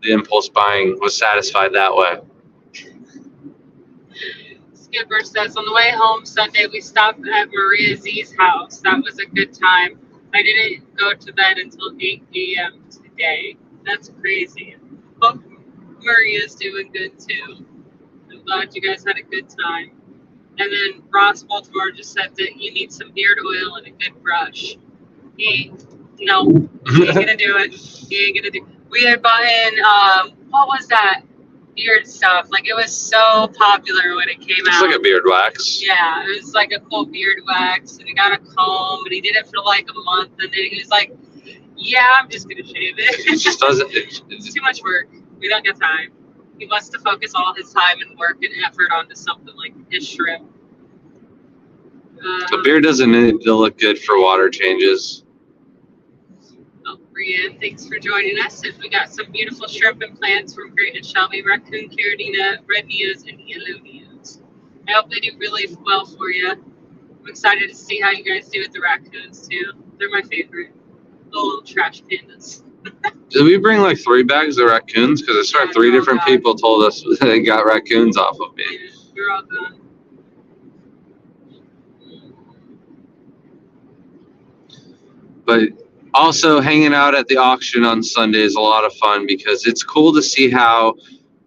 the impulse buying was satisfied that way. Skipper says, on the way home Sunday, we stopped at Maria Z's house. That was a good time. I didn't go to bed until 8 a.m. today. That's crazy. Hope Maria's doing good too. I'm glad you guys had a good time. And then Ross Baltimore just said that you need some beard oil and a good brush. No, he ain't gonna do it. He ain't gonna do. We had bought in what was that beard stuff? Like it was so popular when it came It's out. like a beard wax. Yeah, it was like a cool beard wax, and he got a comb, and he did it for like a month, and then he was like, "Yeah, I'm just gonna shave it." It just doesn't. It's too much work. We don't get time. He wants to focus all his time and work and effort onto something like his shrimp. The beard doesn't need to look good for water changes. Oh, Brienne, thanks for joining us. And we got some beautiful shrimp and plants from Great and Shelby, raccoon, caridina, red neos, and yellow neos. I hope they do really well for you. I'm excited to see how you guys do with the raccoons too. They're my favorite. The little trash pandas. Did we bring like 3 bags of raccoons? Because I swear 3 different people told us they got raccoons off of me. Yeah, we're all gone. But also hanging out at the auction on Sunday is a lot of fun because it's cool to see how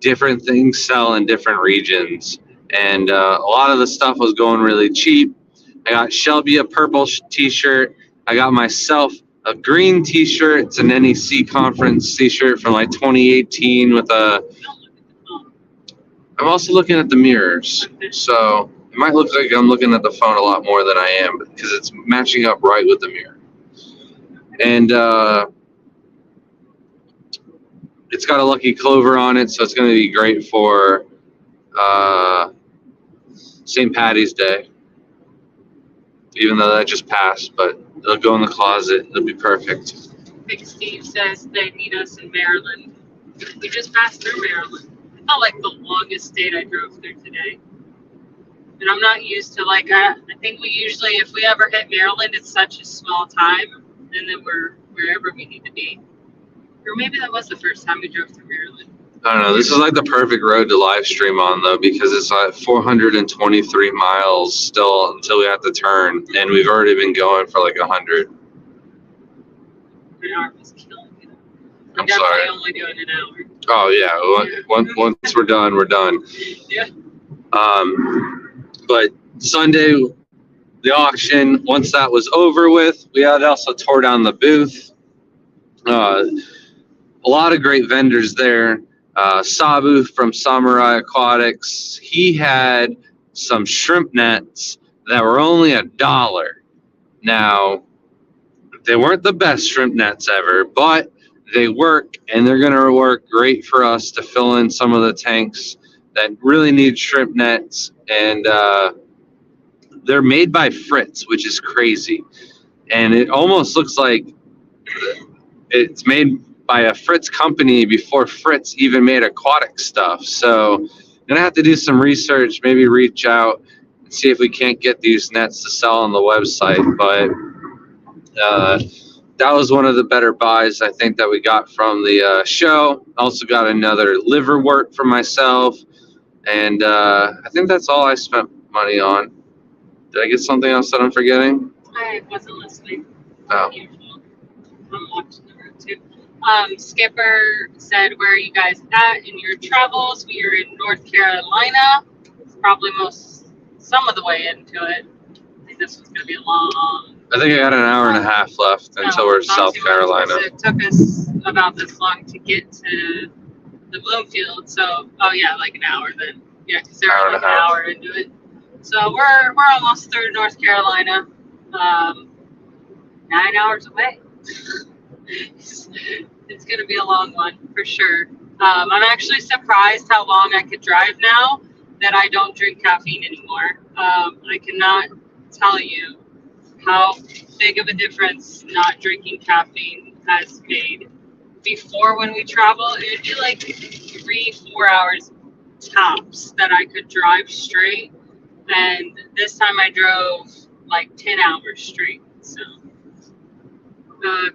different things sell in different regions. And a lot of the stuff was going really cheap. I got Shelby a purple t-shirt. I got myself a green t-shirt. It's an NEC conference t-shirt from like 2018 with a... I'm also looking at the mirrors. So it might look like I'm looking at the phone a lot more than I am because it's matching up right with the mirror. And it's got a lucky clover on it, so it's going to be great for St. Patty's Day. Even though that just passed, but it'll go in the closet. It'll be perfect. Big Steve says they need us in Maryland. We just passed through Maryland. It felt like the longest state I drove through today. And I'm not used to like, I think we usually, if we ever hit Maryland, it's such a small time. And then we're wherever we need to be. Or maybe that was the first time we drove through Maryland. I don't know. This is like the perfect road to live stream on, though, because it's like 423 miles still until we have to turn. And we've already been going for like 100. My arm is killing me. I'm sorry. Only doing an hour. Oh, yeah. Once we're done, we're done. Yeah. But Sunday, the auction, once that was over with, we had also tore down the booth. A lot of great vendors there. Sabu from Samurai Aquatics, he had some shrimp nets that were only $1. Now, they weren't the best shrimp nets ever, but they work, and they're going to work great for us to fill in some of the tanks that really need shrimp nets. And they're made by Fritz, which is crazy. And it almost looks like it's made by a Fritz company before Fritz even made aquatic stuff. So I'm going to have to do some research, maybe reach out and see if we can't get these nets to sell on the website. But that was one of the better buys, I think, that we got from the show. Also got another liverwort for myself. And I think that's all I spent money on. Did I get something else that I'm forgetting? I wasn't listening. Oh. I'm watching the road too. Skipper said, where are you guys at in your travels? We are in North Carolina. It's probably some of the way into it. I think this was going to be a long... I think I got an hour and a half left until we're in South Carolina. It took us about this long to get to the Bloomfield. So, oh yeah, like an hour then. Yeah, because they're like an hour into it. So we're almost through North Carolina. 9 hours away. It's going to be a long one for sure. I'm actually surprised how long I could drive now that I don't drink caffeine anymore. I cannot tell you how big of a difference not drinking caffeine has made. Before, when we travel, it would be like 3-4 hours tops that I could drive straight. And this time I drove like 10 hours straight. So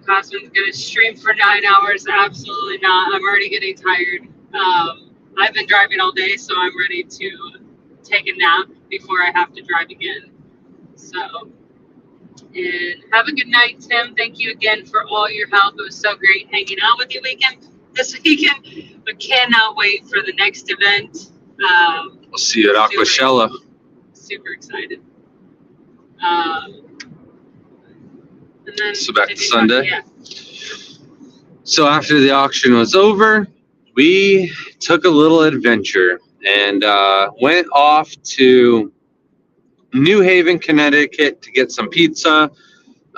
Cosman's gonna stream for 9 hours. Absolutely not. I'm already getting tired. I've been driving all day, so I'm ready to take a nap before I have to drive again. So, and have a good night, Tim. Thank you again for all your help. It was so great hanging out with you this weekend. But cannot wait for the next event. We'll see you at Aquashella. super excited. And then So back to did you Sunday. Yeah. So after the auction was over, we took a little adventure and went off to New Haven, Connecticut to get some pizza.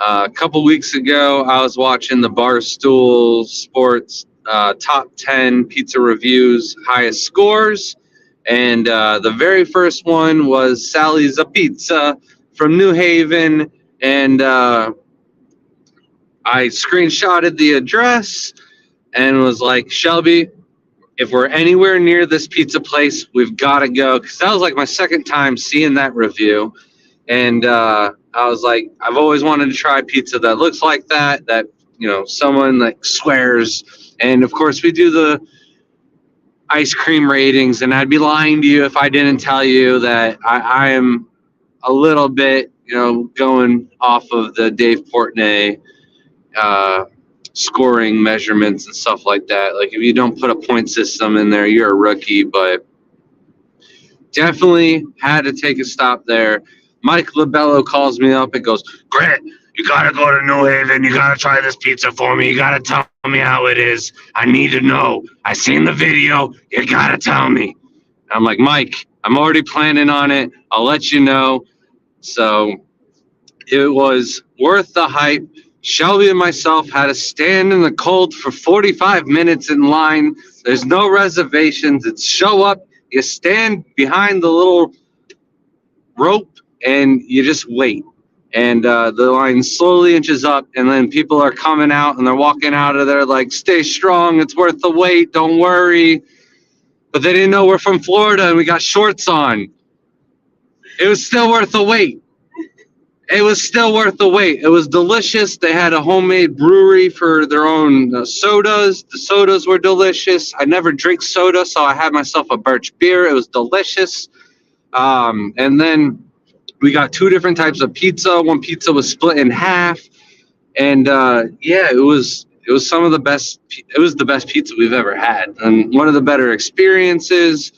A couple weeks ago, I was watching the Barstool Sports top 10 pizza reviews, highest scores. And the very first one was Sally's a Pizza from New Haven. And I screenshotted the address and was like, Shelby, if we're anywhere near this pizza place, we've got to go. Because that was like my second time seeing that review. And I was like, I've always wanted to try pizza that looks like that, someone like swears. And of course, we do the ice cream ratings. And I'd be lying to you if I didn't tell you that I am a little bit, going off of the Dave Portnoy scoring measurements and stuff like that. Like if you don't put a point system in there, you're a rookie. But definitely had to take a stop there. Mike Labello calls me up and goes, Grant, you got to go to New Haven. You got to try this pizza for me. You got to tell me how it is. I need to know. I seen the video. You got to tell me. I'm like, Mike, I'm already planning on it. I'll let you know. So it was worth the hype. Shelby and myself had to stand in the cold for 45 minutes in line. There's no reservations. It's show up. You stand behind the little rope and you just wait. And the line slowly inches up, and then people are coming out and they're walking out of there like, stay strong. It's worth the wait. Don't worry. But they didn't know we're from Florida and we got shorts on. It was still worth the wait. It was still worth the wait. It was delicious. They had a homemade brewery for their own sodas. The sodas were delicious. I never drink soda, so I had myself a birch beer. It was delicious. And then we got two different types of pizza. One pizza was split in half. And it was some of the best. It was the best pizza we've ever had, and one of the better experiences.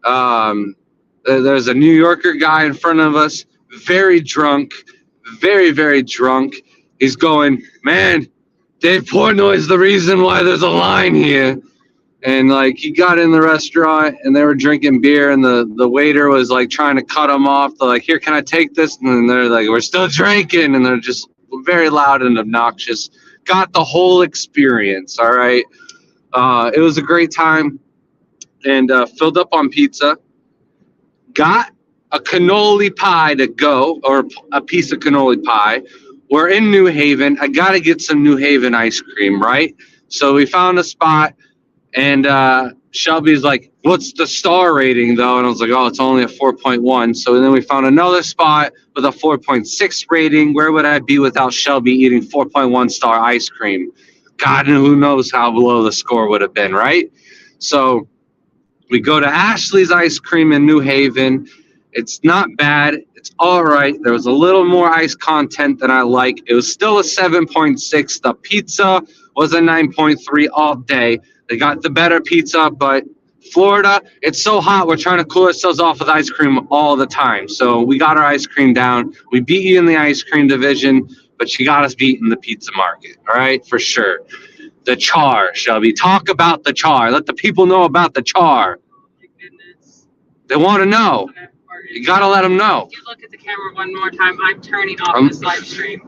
There's a New Yorker guy in front of us, very drunk, very, very drunk. He's going, man, Dave Portnoy is the reason why there's a line here. And like he got in the restaurant and they were drinking beer and the waiter was like trying to cut him off. They're like, here, can I take this? And they're like, we're still drinking. And they're just very loud and obnoxious. Got the whole experience. All right. It was a great time and filled up on pizza. Got a cannoli pie to go, or a piece of cannoli pie. We're in New Haven. I got to get some New Haven ice cream, right? So we found a spot, and Shelby's like, what's the star rating, though? And I was like, oh, it's only a 4.1. So then we found another spot with a 4.6 rating. Where would I be without Shelby eating 4.1 star ice cream? God, who knows how low the score would have been, right? So we go to Ashley's Ice Cream in New Haven. It's not bad. It's all right. There was a little more ice content than I like. It was still a 7.6. The pizza was a 9.3 all day. They got the better pizza, but Florida, it's so hot. We're trying to cool ourselves off with ice cream all the time. So we got our ice cream down. We beat you in the ice cream division, but you got us beat in the pizza market. All right, for sure. The char, Shelby. Talk about the char. Let the people know about the char. Oh my goodness. They want to know. You got to let them know. If you look at the camera one more time, I'm turning off this live stream.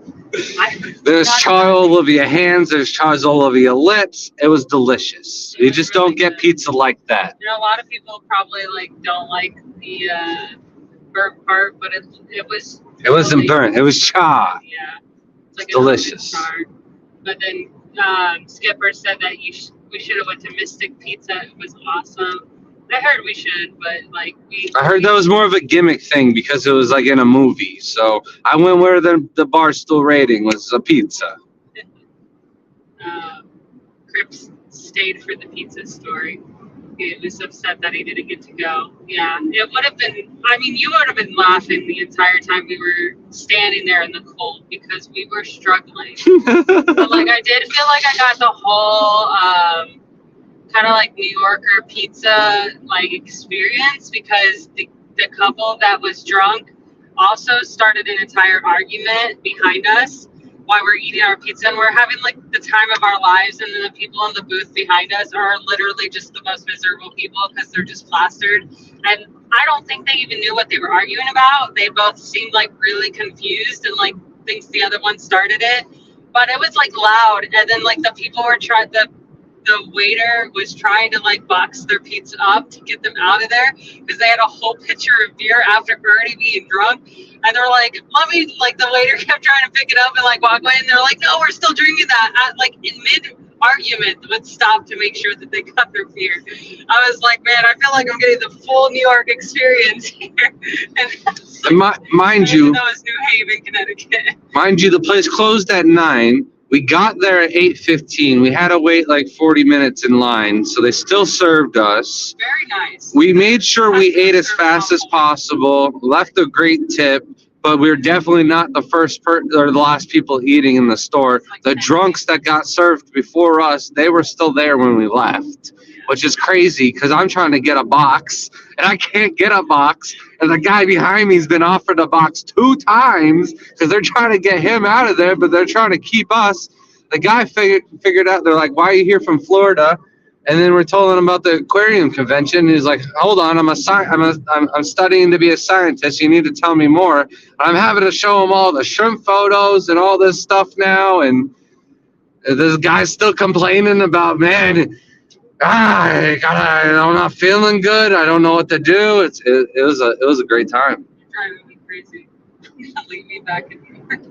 There's char all over your hands. There's chars all over your lips. It was delicious. You just don't get pizza like that. You know, a lot of people probably don't like the burnt part, but it was. It wasn't burnt. It was char. Yeah, it's like delicious. Char. But then Skipper said that we should have went to Mystic Pizza. It was awesome. I heard we should, but I heard that was more of a gimmick thing because it was like in a movie. So I went where the Barstool rating was a pizza. Cripps stayed for the pizza story. He was upset that he didn't get to go. Yeah, it would have been. I mean, you would have been laughing the entire time we were standing there in the cold because we were struggling. But I did feel like I got the whole. Kind of like New Yorker pizza experience because the couple that was drunk also started an entire argument behind us while we're eating our pizza, and we're having like the time of our lives, and then the people in the booth behind us are literally just the most miserable people because they're just plastered. And I don't think they even knew what they were arguing about. They both seemed like really confused and like thinks the other one started it. But it was like loud, and then like the people were trying the waiter was trying to like box their pizza up to get them out of there because they had a whole pitcher of beer after already being drunk. And they're like, let me, like the waiter kept trying to pick it up and like walk away. And they're like, no, we're still drinking that. Like in mid argument would stop to make sure that they got their beer. I was like, man, I feel like I'm getting the full New York experience here. And mind you, that was New Haven, Connecticut. Mind you, the place closed at 9. We got there at 8:15. We had to wait like 40 minutes in line, so they still served us. Very nice. We made sure we ate as fast as possible, left a great tip, but we were definitely not the first or the last people eating in the store. The drunks that got served before us, they were still there when we left, which is crazy because I'm trying to get a box and I can't get a box. And the guy behind me's been offered a box 2 times because they're trying to get him out of there, but they're trying to keep us. The guy figured out, they're like, why are you here from Florida? And then we're telling him about the aquarium convention. He's like, hold on, I'm studying to be a scientist. You need to tell me more. I'm having to show him all the shrimp photos and all this stuff now. And this guy's still complaining about, man, I'm not feeling good. I don't know what to do. It was a great time. You're driving me crazy. Leave me back in New York.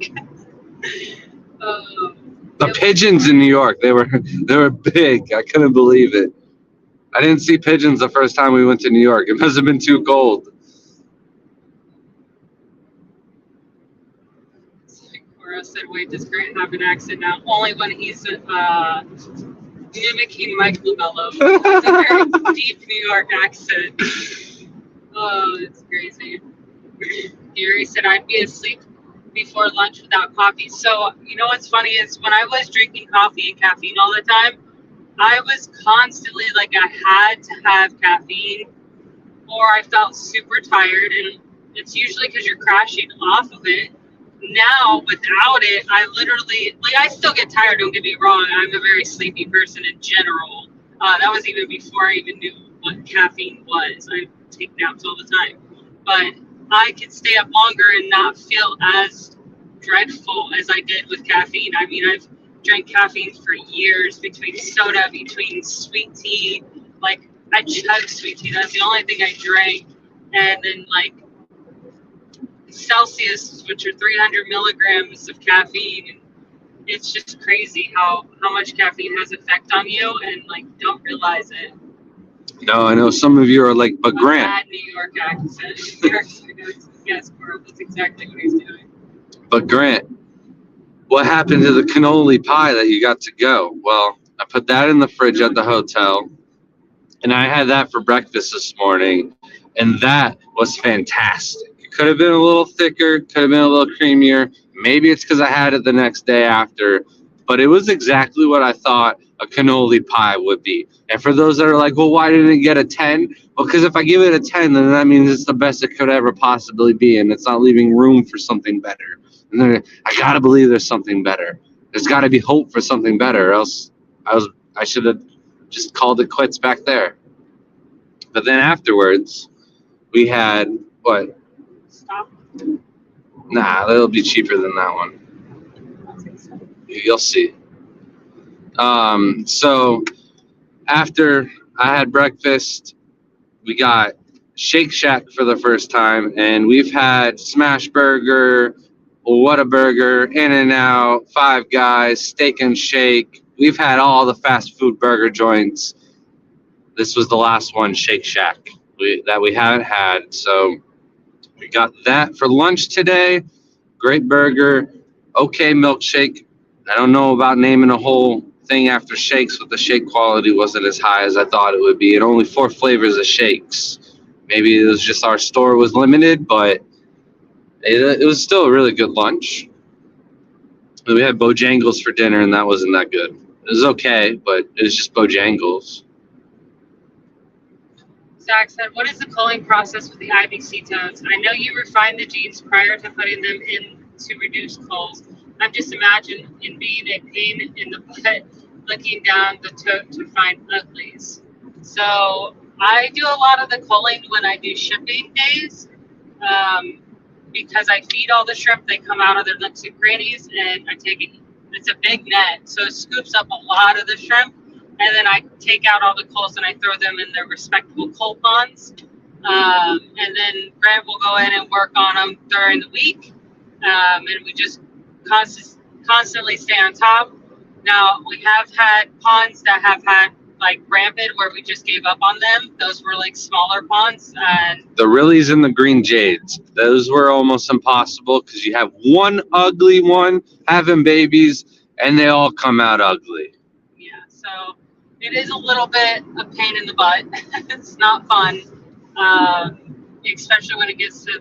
The pigeons in New York, they were big. I couldn't believe it. I didn't see pigeons the first time we went to New York. It must have been too cold. Cora said, wait, does Grant have an accent now? Only when he's mimicking Mike Lubello. It's a very deep New York accent. Oh, it's crazy. Gary said, I'd be asleep before lunch without coffee. So, you know what's funny is when I was drinking coffee and caffeine all the time, I was constantly like, I had to have caffeine or I felt super tired. And it's usually because you're crashing off of it. Now, without it, I literally, like, I still get tired, don't get me wrong. I'm a very sleepy person in general. That was even before I even knew what caffeine was. I take naps all the time. But I could stay up longer and not feel as dreadful as I did with caffeine. I mean, I've drank caffeine for years, between soda, between sweet tea. Like, I chug sweet tea. That's the only thing I drank. And then, like, Celsius, which are 300 milligrams of caffeine. And it's just crazy how much caffeine has effect on you and, like, don't realize it. No, I know some of you are like, but Grant. Bad New York accent. Yes, Carl, that's exactly what he's doing. But Grant, what happened to the cannoli pie that you got to go? Well, I put that in the fridge at the hotel, and I had that for breakfast this morning, and that was fantastic. It could have been a little thicker, could have been a little creamier. Maybe it's because I had it the next day after, but it was exactly what I thought a cannoli pie would be. And for those that are like, well, why didn't it get a 10? Well, because if I give it a 10, then that means it's the best it could ever possibly be, and it's not leaving room for something better. And then I gotta believe there's something better. There's got to be hope for something better, or else I should have just called it quits back there. But then afterwards, we had what? Stop. Nah, that'll be cheaper than that one. You'll see. So after I had breakfast, we got Shake Shack for the first time, and we've had Smash Burger, Whataburger, In-N-Out, Five Guys, Steak and Shake. We've had all the fast food burger joints. This was the last one, Shake Shack, that we haven't had. So we got that for lunch today. Great burger. Okay milkshake. I don't know about naming a whole thing after shakes, but the shake quality wasn't as high as I thought it would be. And only 4 flavors of shakes. Maybe it was just our store was limited, but it was still a really good lunch. We had Bojangles for dinner, and that wasn't that good. It was okay, but it was just Bojangles. So Zach said, what is the culling process with the IBC toads? I know you refine the genes prior to putting them in to reduce culls. I'm just imagining it being a pain in the butt looking down the toad to find uglies. So I do a lot of the culling when I do shipping days. Because I feed all the shrimp, they come out of their nooks and crannies, and I take it. It's a big net, so it scoops up a lot of the shrimp, and then I take out all the culls and I throw them in their respectable cull ponds. And then Grant will go in and work on them during the week, and we just constantly stay on top. Now we have had ponds that have had like rampant where we just gave up on them. Those were like smaller ponds, and The Rillies and the Green Jades, those were almost impossible because you have one ugly one having babies and they all come out ugly. yeah, so it is a little bit a pain in the butt. It's not fun, especially when it gets to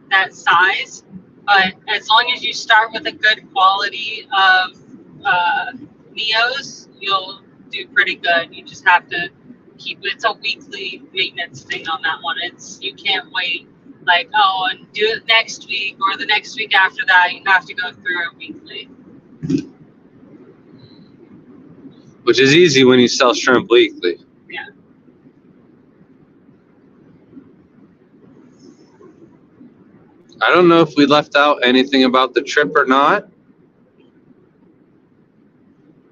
that size. But as long as you start with a good quality of neos, you'll do pretty good. You just have to it's a weekly maintenance thing on that one. You can't wait like, oh, and do it next week or the next week after that. You have to go through it weekly. Which is easy when you sell shrimp weekly. Yeah. I don't know if we left out anything about the trip or not.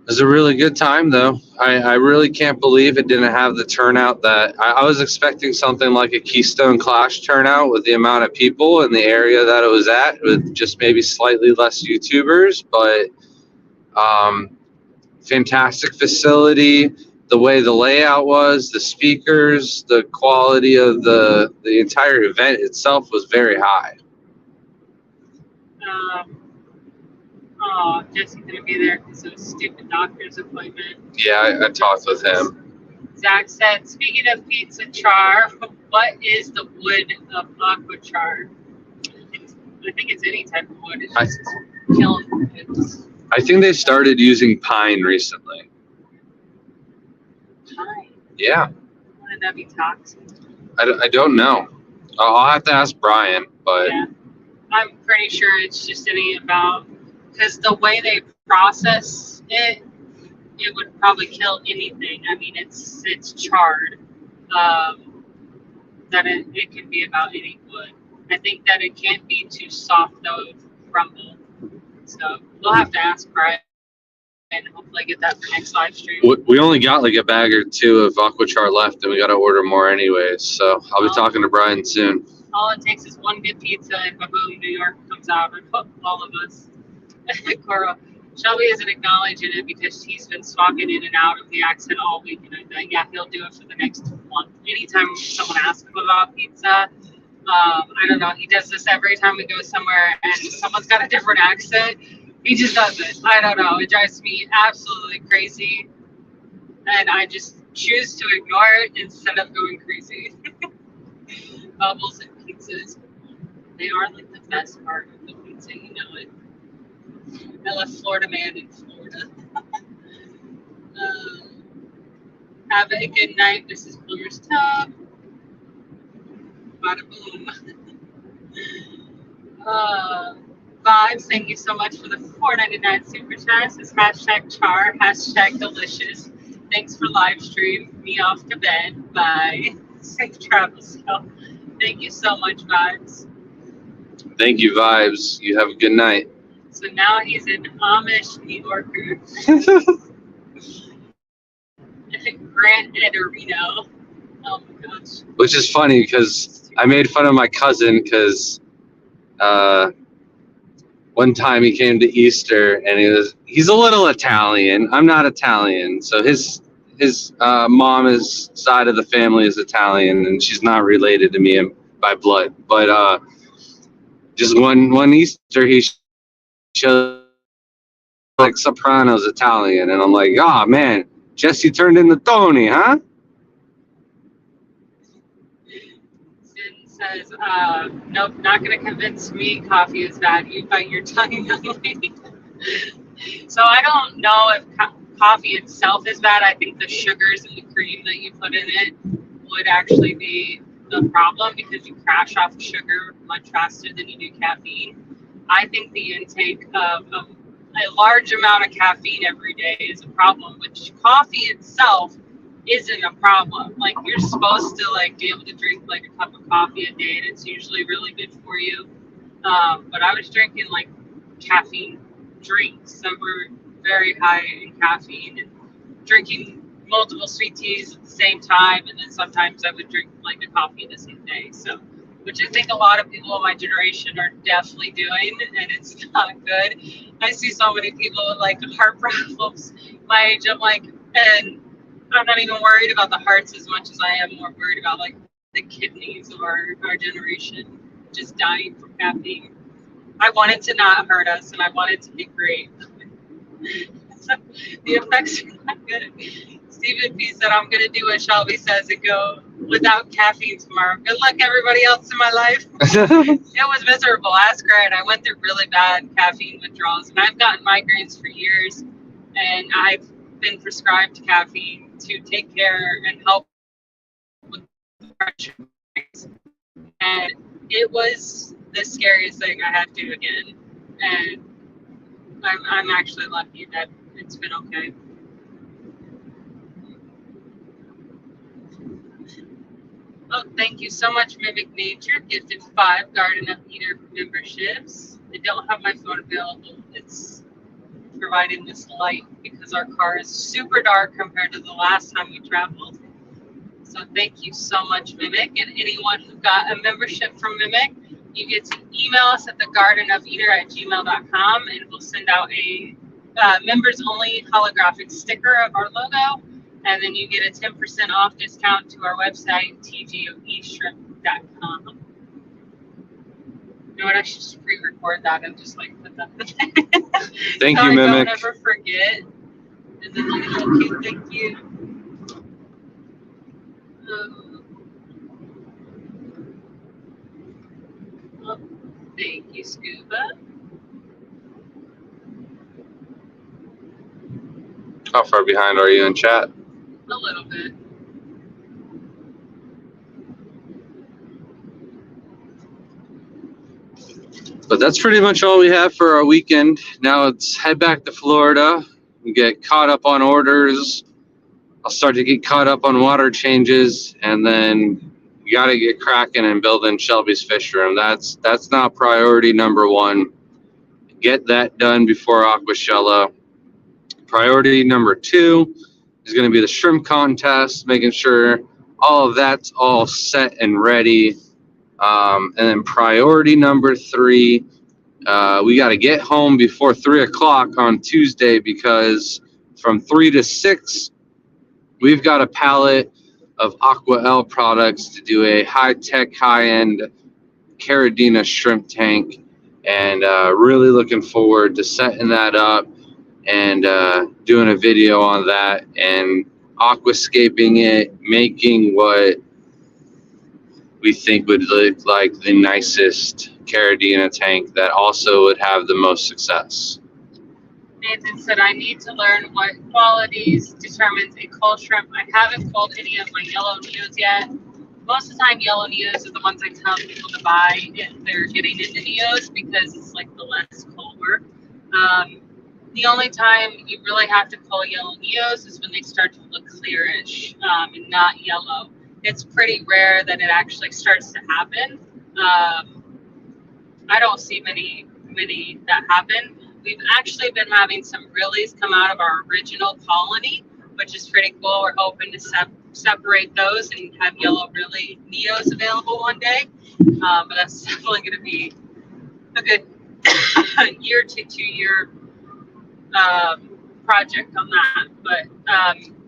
It was a really good time, though. I really can't believe it didn't have the turnout that I was expecting. Something like a Keystone Clash turnout with the amount of people in the area that it was at, with just maybe slightly less YouTubers. But fantastic facility, the way the layout was, the speakers, the quality of the entire event itself was very high. Oh, Jesse's gonna be there because of a stupid doctor's appointment. Yeah, I talked with him. Zach said, speaking of pizza char, what is the wood of aqua char? I think it's any type of wood. It's just killing it. I think they started using pine recently. Pine? Yeah. Wouldn't that be toxic? I don't know. I'll have to ask Brian, but yeah. I'm pretty sure it's just because the way they process it would probably kill anything. I mean, it's charred. That it can be about any wood. I think that it can't be too soft though, it would crumble. So we'll have to ask Brian and hopefully get that for next live stream. We only got like a bag or two of Aquachar left, and we got to order more anyways. So I'll be talking to Brian soon. All it takes is one good pizza, and boom, New York comes out, and all of us. Cora, Shelby isn't acknowledging it because he's been swapping in and out of the accent all week, and I thought, yeah, he'll do it for the next month. Anytime someone asks him about pizza, I don't know, he does this every time we go somewhere and someone's got a different accent. He just does it. I don't know. It drives me absolutely crazy, and I just choose to ignore it instead of going crazy. Bubbles and pizzas, they are like the best part of the pizza, you know it. I left Florida man in Florida. Have a good night. This is Plumber's Tub. Bada boom. Vibes, thank you so much for the $4.99 super chat. This is hashtag char, hashtag delicious. Thanks for live stream. Me off to bed. Bye. Safe travels, y'all. Thank you so much, Vibes. Thank you, Vibes. You have a good night. So now he's an Amish New Yorker. Grant Ederino. Oh my gosh. Which is funny because I made fun of my cousin because one time he came to Easter and he's a little Italian. I'm not Italian, so his mom's side of the family is Italian, and she's not related to me by blood. But just one Easter, he showed like Sopranos Italian, and I'm like, oh man, Jesse turned into Tony, huh? Sin says, nope, not gonna convince me coffee is bad. You bite your tongue, young lady. So I don't know if coffee itself is bad. I think the sugars and the cream that you put in it would actually be the problem because you crash off sugar much faster than you do caffeine. I think the intake of a large amount of caffeine every day is a problem, which coffee itself isn't a problem. Like, you're supposed to like be able to drink like a cup of coffee a day, and it's usually really good for you. But I was drinking like caffeine drinks that were very high in caffeine, and drinking multiple sweet teas at the same time, and then sometimes I would drink like a coffee the same day. So, which I think a lot of people in my generation are definitely doing, and it's not good. I see so many people with like heart problems my age. I'm like, and I'm not even worried about the hearts as much as I am more worried about like the kidneys of our generation just dying from caffeine. I want it to not hurt us, and I want it to be great. So the effects are not good. Stephen P said, I'm going to do what Shelby says and go without caffeine tomorrow. Good luck, everybody else in my life. It was miserable. Ask her, and I went through really bad caffeine withdrawals. And I've gotten migraines for years, and I've been prescribed caffeine to take care and help with pressure. And it was the scariest thing I had to do again. And I'm actually lucky that it's been okay. Oh, thank you so much, Mimic Nature. Gifted 5 Garden of Eden memberships. I don't have my phone available. It's providing this light because our car is super dark compared to the last time we traveled. So thank you so much, Mimic. And anyone who got a membership from Mimic, you get to email us at thegardenofeater@gmail.com, and we'll send out a members-only holographic sticker of our logo. And then you get a 10% off discount to our website, tgoeshrimp.com. You know what? I should just pre-record that and just like put that in. Thank so you, I Mimic. don't ever forget. And then like, okay, thank you. Well, thank you, Scuba. How far behind are you in chat? A little bit. But that's pretty much all we have for our weekend. Now let's head back to Florida and get caught up on orders. I'll start to get caught up on water changes, and then you got to get cracking and building Shelby's fish room. That's not priority number one. Get that done before Aquashella. Priority number 2 is going to be the shrimp contest, making sure all of that's all set and ready. And then priority number 3, we got to get home before 3 o'clock on Tuesday, because from 3 to 6, we've got a pallet of Aqua L products to do a high-tech, high-end Caridina shrimp tank, and really looking forward to setting that up and doing a video on that and aquascaping it, making what we think would look like the nicest Caridina tank that also would have the most success. Nathan said, I need to learn what qualities determines a cull shrimp. I haven't culled any of my yellow neos yet. Most of the time, yellow neos are the ones I tell people to buy if they're getting into neos, because it's like the less cull work. The only time you really have to cull yellow neos is when they start to look clearish and not yellow. It's pretty rare that it actually starts to happen. I don't see many that happen. We've actually been having some realies come out of our original colony, which is pretty cool. We're hoping to separate those and have yellow really neos available one day. But that's definitely going to be a good year to 2 year project on that. But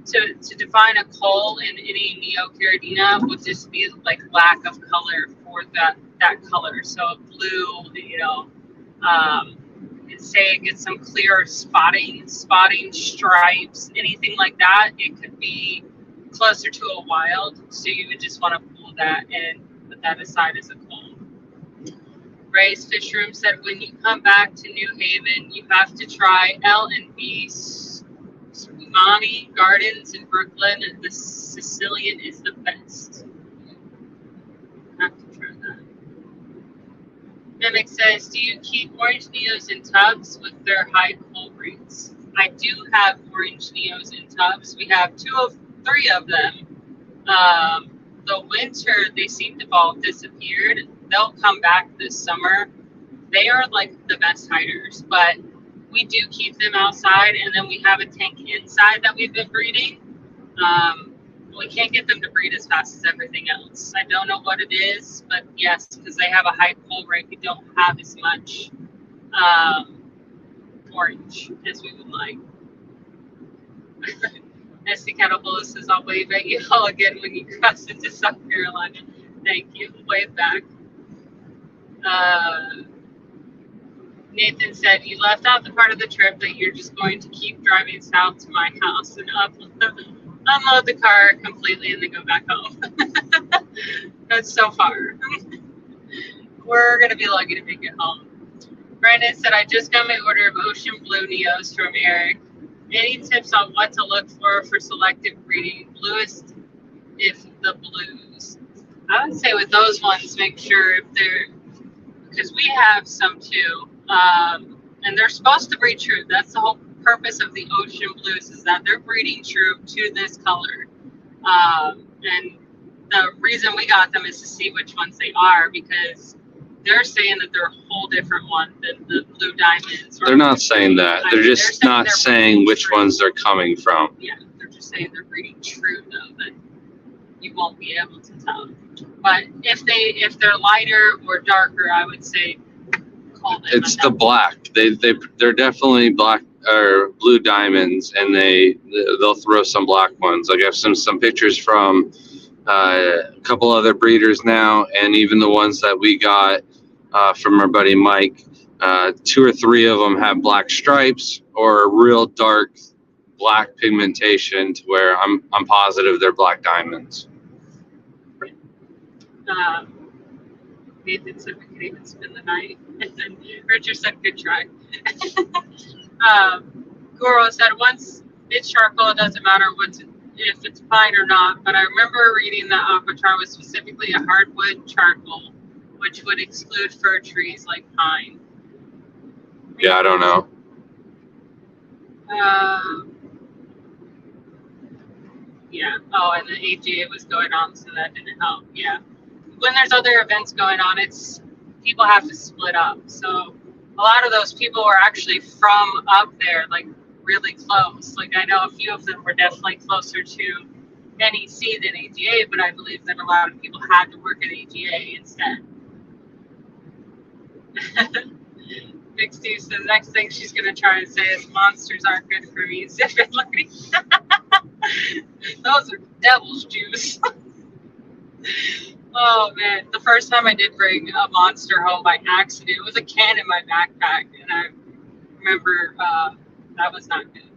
to define a cull in any Neo Caridina would just be like lack of color for that color. So blue, say it gets some clear spotting stripes, anything like that. It could be closer to a wild, so you would just want to pull that and put that aside as a cull. Ray's Fish Room said, when you come back to New Haven, you have to try L and B Imani Gardens in Brooklyn, and the Sicilian is the best. I have to try that. Mimic says, do you keep orange neos in tubs with their high coal rates? I do have orange neos in tubs. We have three of them. The winter, they seem to have all disappeared. They'll come back this summer. They are like the best hiders, but we do keep them outside, and then we have a tank inside that we've been breeding. We can't get them to breed as fast as everything else. I don't know what it is, but yes, because they have a high coal rate, we don't have as much orange as we would like. NEC Caterpillar says, I'll wave at you all again when you cross into South Carolina. Thank you. Wave back. Nathan said, you left out the part of the trip that you're just going to keep driving south to my house and unload the car completely and then go back home. That's so far. We're going to be lucky to make it home. Brandon said, I just got my order of ocean blue neos from Eric. Any tips on what to look for selective breeding? Bluest if the blues. I would say with those ones, make sure if they're, because we have some too, and they're supposed to breed true. That's the whole purpose of the ocean blues, is that they're breeding true to this color. And the reason we got them is to see which ones they are, because they're saying that they're a whole different one than the blue diamonds. They're not saying that. They're just not saying which ones they're coming from. Yeah, they're just saying they're breeding true, though, that you won't be able to tell. But if they're lighter or darker, I would say call them. It's the black. They're definitely black or blue diamonds, and they'll throw some black ones. Like I have some pictures from a couple other breeders now, and even the ones that we got from our buddy Mike. 2 or 3 of them have black stripes or real dark black pigmentation, to where I'm positive they're black diamonds. Nathan said we could even spend the night. And then Richard said, good try. Goro said, once it's charcoal, it doesn't matter if it's pine or not. But I remember reading that aquatron was specifically a hardwood charcoal, which would exclude fir trees like pine. Yeah, I don't know. Yeah. Oh, and the AGA was going on, so that didn't help. Yeah. When there's other events going on, people have to split up. So a lot of those people were actually from up there, like really close. Like I know a few of them were definitely closer to NEC than AGA, but I believe that a lot of people had to work at AGA instead. Big Steve says next thing she's gonna try and say is monsters aren't good for me. Those are devil's juice. Oh man, the first time I did bring a monster home by accident, it was a can in my backpack, and I remember that was not good.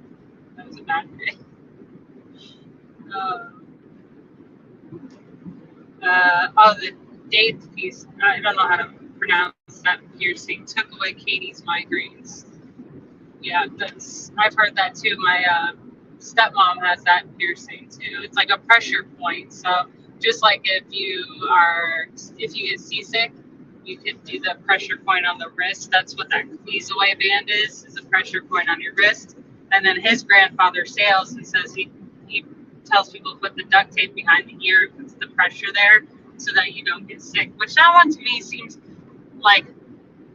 That was a bad day. The date piece, I don't know how to pronounce that piercing, took away Katie's migraines. Yeah, I've heard that too. My stepmom has that piercing too. It's like a pressure point. So just like if you get seasick, you could do the pressure point on the wrist. That's what that squeeze away band is a pressure point on your wrist. And then his grandfather sails and says he tells people to put the duct tape behind the ear, it puts the pressure there so that you don't get sick. Which that one to me seems like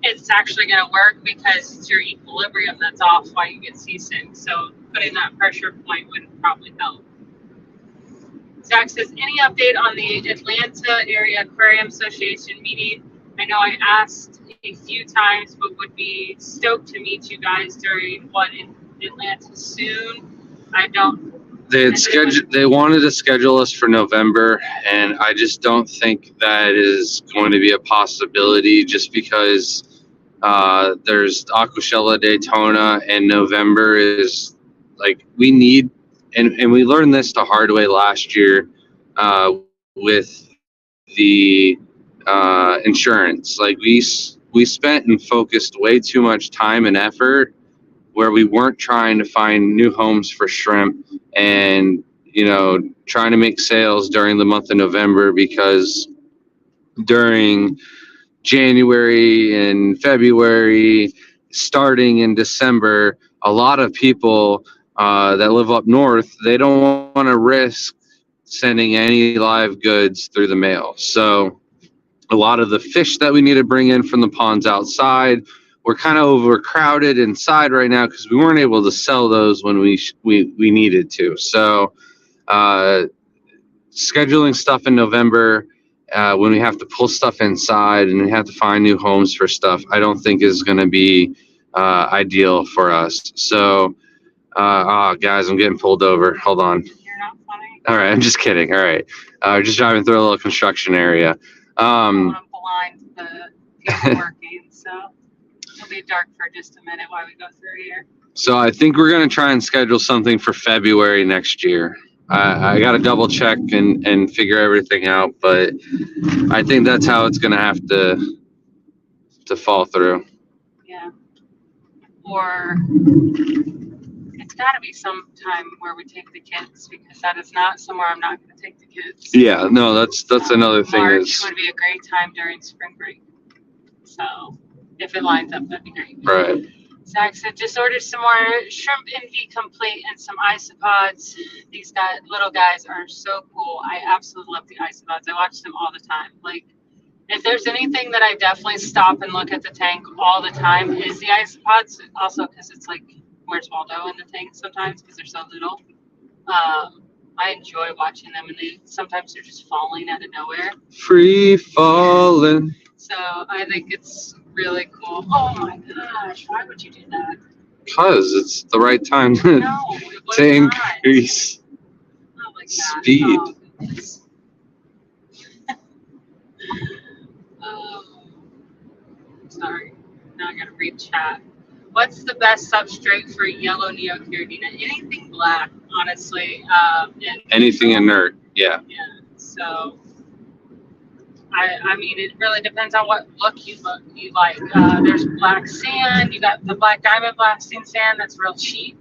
it's actually going to work, because it's your equilibrium that's off while you get seasick. So putting that pressure point would probably help. Zach says, any update on the Atlanta Area Aquarium Association meeting? I know I asked a few times, but would be stoked to meet you guys during one in Atlanta soon. I don't. They wanted to schedule us for November, and I just don't think that is going to be a possibility, just because there's Aquashella Daytona, and November is like we need, and we learned this the hard way last year with the insurance. Like we spent and focused way too much time and effort where we weren't trying to find new homes for shrimp and, trying to make sales during the month of November, because during January and February, starting in December, a lot of people that live up north, they don't want to risk sending any live goods through the mail. So a lot of the fish that we need to bring in from the ponds outside, we're kind of overcrowded inside right now because we weren't able to sell those when we needed to. So scheduling stuff in November, when we have to pull stuff inside and we have to find new homes for stuff, I don't think is going to be ideal for us. So, guys, I'm getting pulled over. Hold on. You're not funny. All right, I'm just kidding. All right, just driving through a little construction area. I'm blind to the people working, so it'll be dark for just a minute while we go through here. So I think we're going to try and schedule something for February next year. I got to double check and figure everything out, but I think that's how it's going to have to fall through. Yeah. Or it's got to be some time where we take the kids, because that is not somewhere I'm not going to take the kids. Yeah, no, that's another thing. March would be a great time during spring break. So if it lines up, that'd be great. Right. Zach said, just ordered some more shrimp NV complete and some isopods. These little guys are so cool. I absolutely love the isopods. I watch them all the time. Like, if there's anything that I definitely stop and look at the tank all the time is the isopods. Also, because it's like, where's Waldo in the tank sometimes because they're so little. I enjoy watching them, and sometimes they're just falling out of nowhere. Free falling. So I think it's really cool. Oh my gosh, why would you do that? Because it's the right time to increase speed. Oh, goodness. Sorry, now I gotta read chat. What's the best substrate for yellow neocaridina? Anything black, honestly. Anything inert, yeah. Yeah, so I mean, it really depends on what look you like. There's black sand. You got the black diamond blasting sand that's real cheap.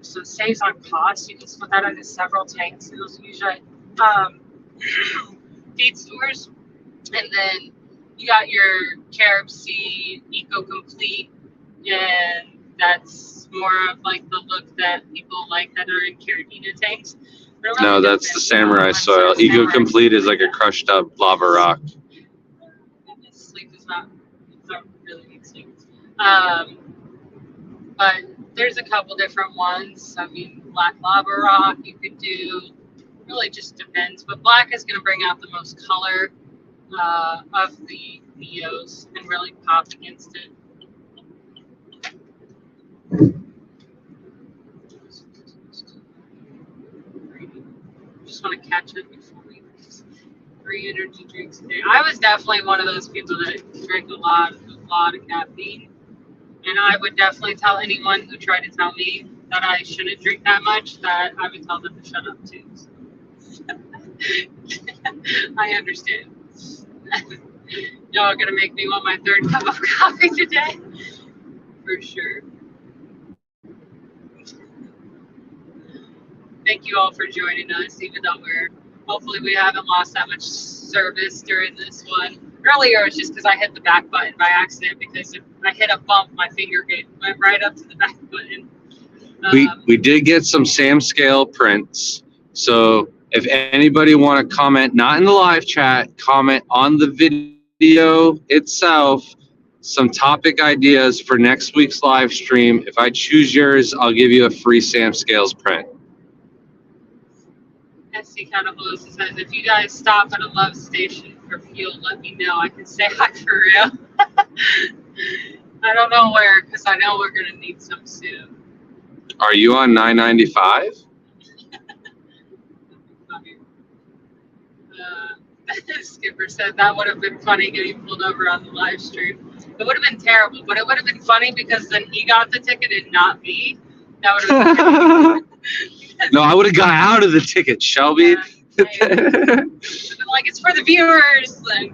So it saves on cost. You can split that into several tanks. Those are usually feed stores. And then you got your Carib Sea Eco Complete, and that's more of like the look that people like that are in Caridina tanks. Really no, that's the Samurai soil. Eco Complete is like a crushed up lava rock. Sleep is not really good sleep. But there's a couple different ones. I mean, black lava rock you could do. Really just depends. But black is going to bring out the most color of the neos and really pop against it. Just want to catch it before we 3 energy drinks a day. I was definitely one of those people that drank a lot of caffeine, and I would definitely tell anyone who tried to tell me that I shouldn't drink that much, that I would tell them to shut up too. So. I understand. Y'all are gonna make me want my 3rd cup of coffee today, for sure. Thank you all for joining us, even though hopefully we haven't lost that much service during this one. Earlier, it was just because I hit the back button by accident, because if I hit a bump, my finger went right up to the back button. We did get some Sam Scale prints. So if anybody want to comment, not in the live chat, comment on the video itself, some topic ideas for next week's live stream. If I choose yours, I'll give you a free Sam Scales print. SC kind of blows says, if you guys stop at a love station for fuel, let me know. I can say hi for real. I don't know where, because I know we're going to need some soon. Are you on 995? Skipper said that would have been funny getting pulled over on the live stream. It would have been terrible, but it would have been funny because then he got the ticket and not me. That would have been No, I would have got out of the ticket, Shelby. Yeah, like, it's for the viewers. Like,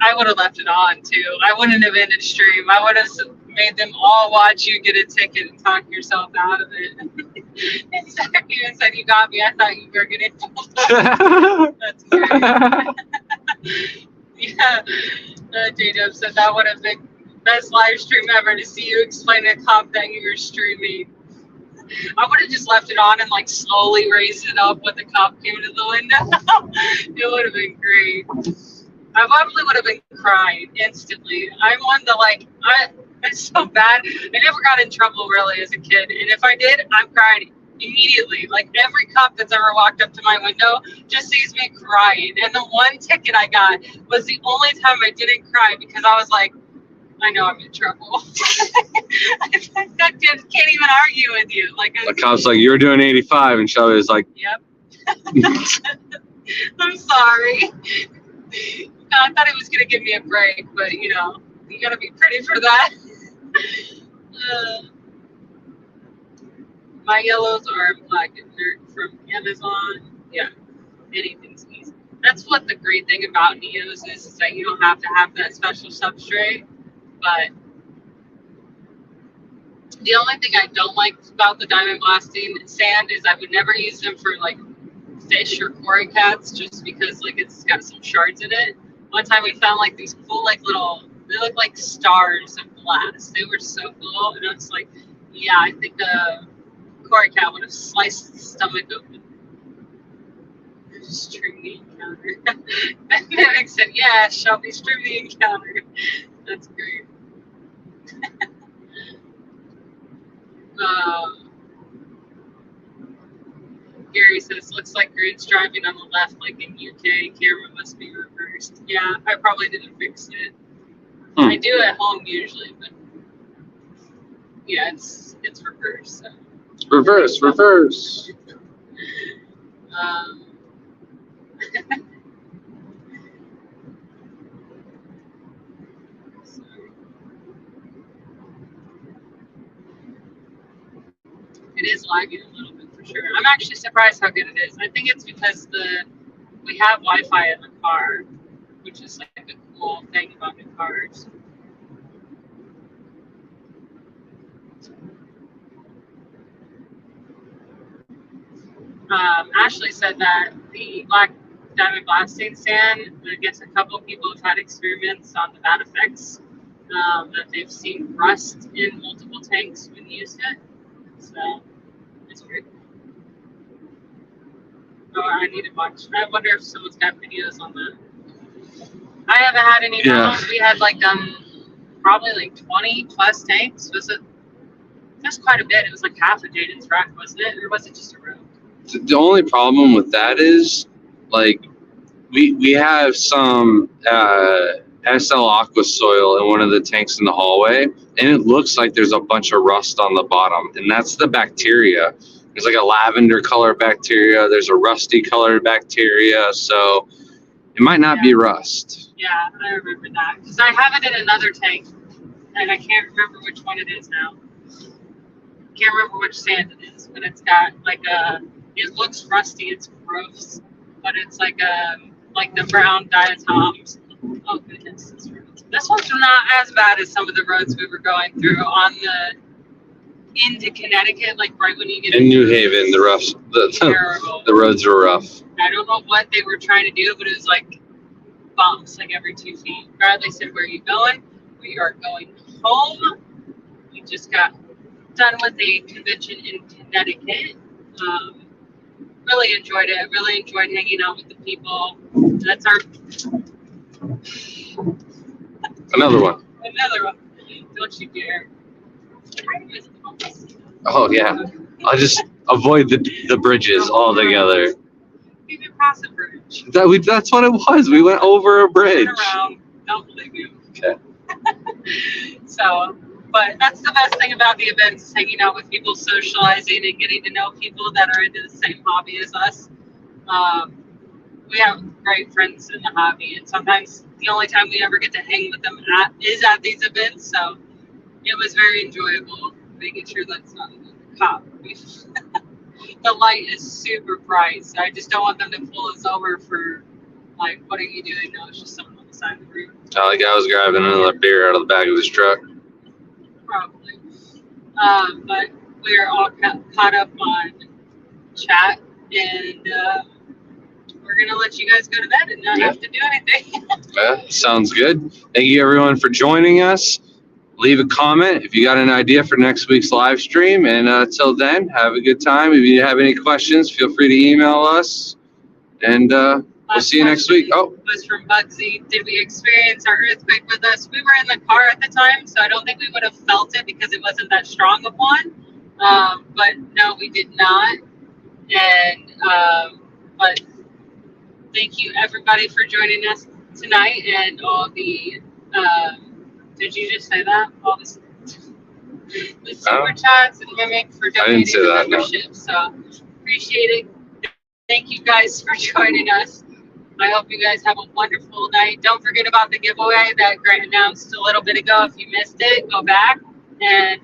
I would have left it on too. I wouldn't have ended stream. I would have made them all watch you get a ticket and talk yourself out of it. And Zach even said, "You got me. I thought you were getting pulled over." That's great. Yeah. J-Dub said that would have been best live stream ever to see you explain to a cop that you were streaming. I would have just left it on and like slowly raised it up when the cop came to the window. It would have been great. I probably would have been crying instantly. I'm one that it's so bad. I never got in trouble really as a kid, and if I did, I'm crying immediately. Like every cop that's ever walked up to my window just sees me crying. And the one ticket I got was the only time I didn't cry because I was like, I know I'm in trouble. I can't even argue with you. Like the cop's like, "You're doing 85," and Shelby was like, "Yep." I'm sorry. I thought he was gonna give me a break, but you gotta be pretty for that. My yellows are black and dirt from Amazon. Yeah, anything's easy. That's what the great thing about Neos is that you don't have to have that special substrate. But the only thing I don't like about the diamond blasting sand is I would never use them for like fish or cory cats just because like it's got some shards in it. One time we found like these cool like they look like stars of glass. They were so cool, and I was like, yeah, I think a cory cat would have sliced the stomach open. Stream the encounter. And Nick said, "Yeah, Shelby, stream the encounter." That's great. Gary says, "Looks like Grid's driving on the left like in UK. Camera must be reversed." Yeah, I probably didn't fix it. I do at home usually, but yeah, it's reversed. So. Reverse. It is lagging a little bit for sure. I'm actually surprised how good it is. I think it's because we have Wi-Fi in the car, which is like a cool thing about the cars. Ashley said that the black diamond blasting sand, I guess a couple of people have had experiments on the bad effects, that they've seen rust in multiple tanks when used it. So it's pretty cool. Oh, I need to watch. I wonder if someone's got videos on that. I haven't had any. Yeah. We had like probably like 20 plus tanks. That's quite a bit. It was like half of Jaden's rack, wasn't it? Or was it just a row? The only problem with that is, like, we have some SL aqua soil in one of the tanks in the hallway, and it looks like there's a bunch of rust on the bottom, and that's the bacteria. There's like a lavender color bacteria. There's a rusty colored bacteria, so it might not be rust. Yeah, I remember that because I have it in another tank, and I can't remember which one it is now. Can't remember which sand it is, but it's got like it looks rusty. It's gross, but it's like the brown diatoms. Oh goodness, this one's not as bad as some of the roads we were going through on the into Connecticut, like right when you get in New Haven. The roads were rough. I don't know what they were trying to do, but it was like bumps like every 2 feet. Bradley said, "Where are you going?" "We are going home. We just got done with a convention in Connecticut. Really enjoyed it. Really enjoyed hanging out with the people." That's our another one. Don't you dare. Oh yeah, I'll just avoid the bridges altogether. You can pass a bridge. That's what it was. We went over a bridge. Turn around. Don't believe you. Okay. So, but that's the best thing about the events, is hanging out with people, socializing, and getting to know people that are into the same hobby as us. We have great friends in the hobby, and sometimes the only time we ever get to hang with them is at these events. So it was very enjoyable, making sure that's not a cop. The light is super bright, so I just don't want them to pull us over for, like, what are you doing? No, it's just someone on the side of the road. The guy was grabbing another beer out of the back of his truck. But we're all caught up on chat, and we're gonna let you guys go to bed and not Yeah. have to do anything. Yeah, sounds good. Thank you everyone for joining us. Leave a comment if you got an idea for next week's live stream. And until then, have a good time. If you have any questions, feel free to email us. And we'll see you next week. Oh, Was from Bugsy. Did we experience our earthquake with us? We were in the car at the time, so I don't think we would have felt it because it wasn't that strong of one. But no, we did not. And but thank you everybody for joining us tonight, and all the did you just say that? All the super chats and Mimic for donating the membership. So appreciate it. Thank you guys for joining us. I hope you guys have a wonderful night. Don't forget about the giveaway that Grant announced a little bit ago. If you missed it, go back, and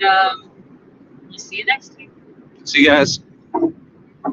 we'll see you next week. See you guys.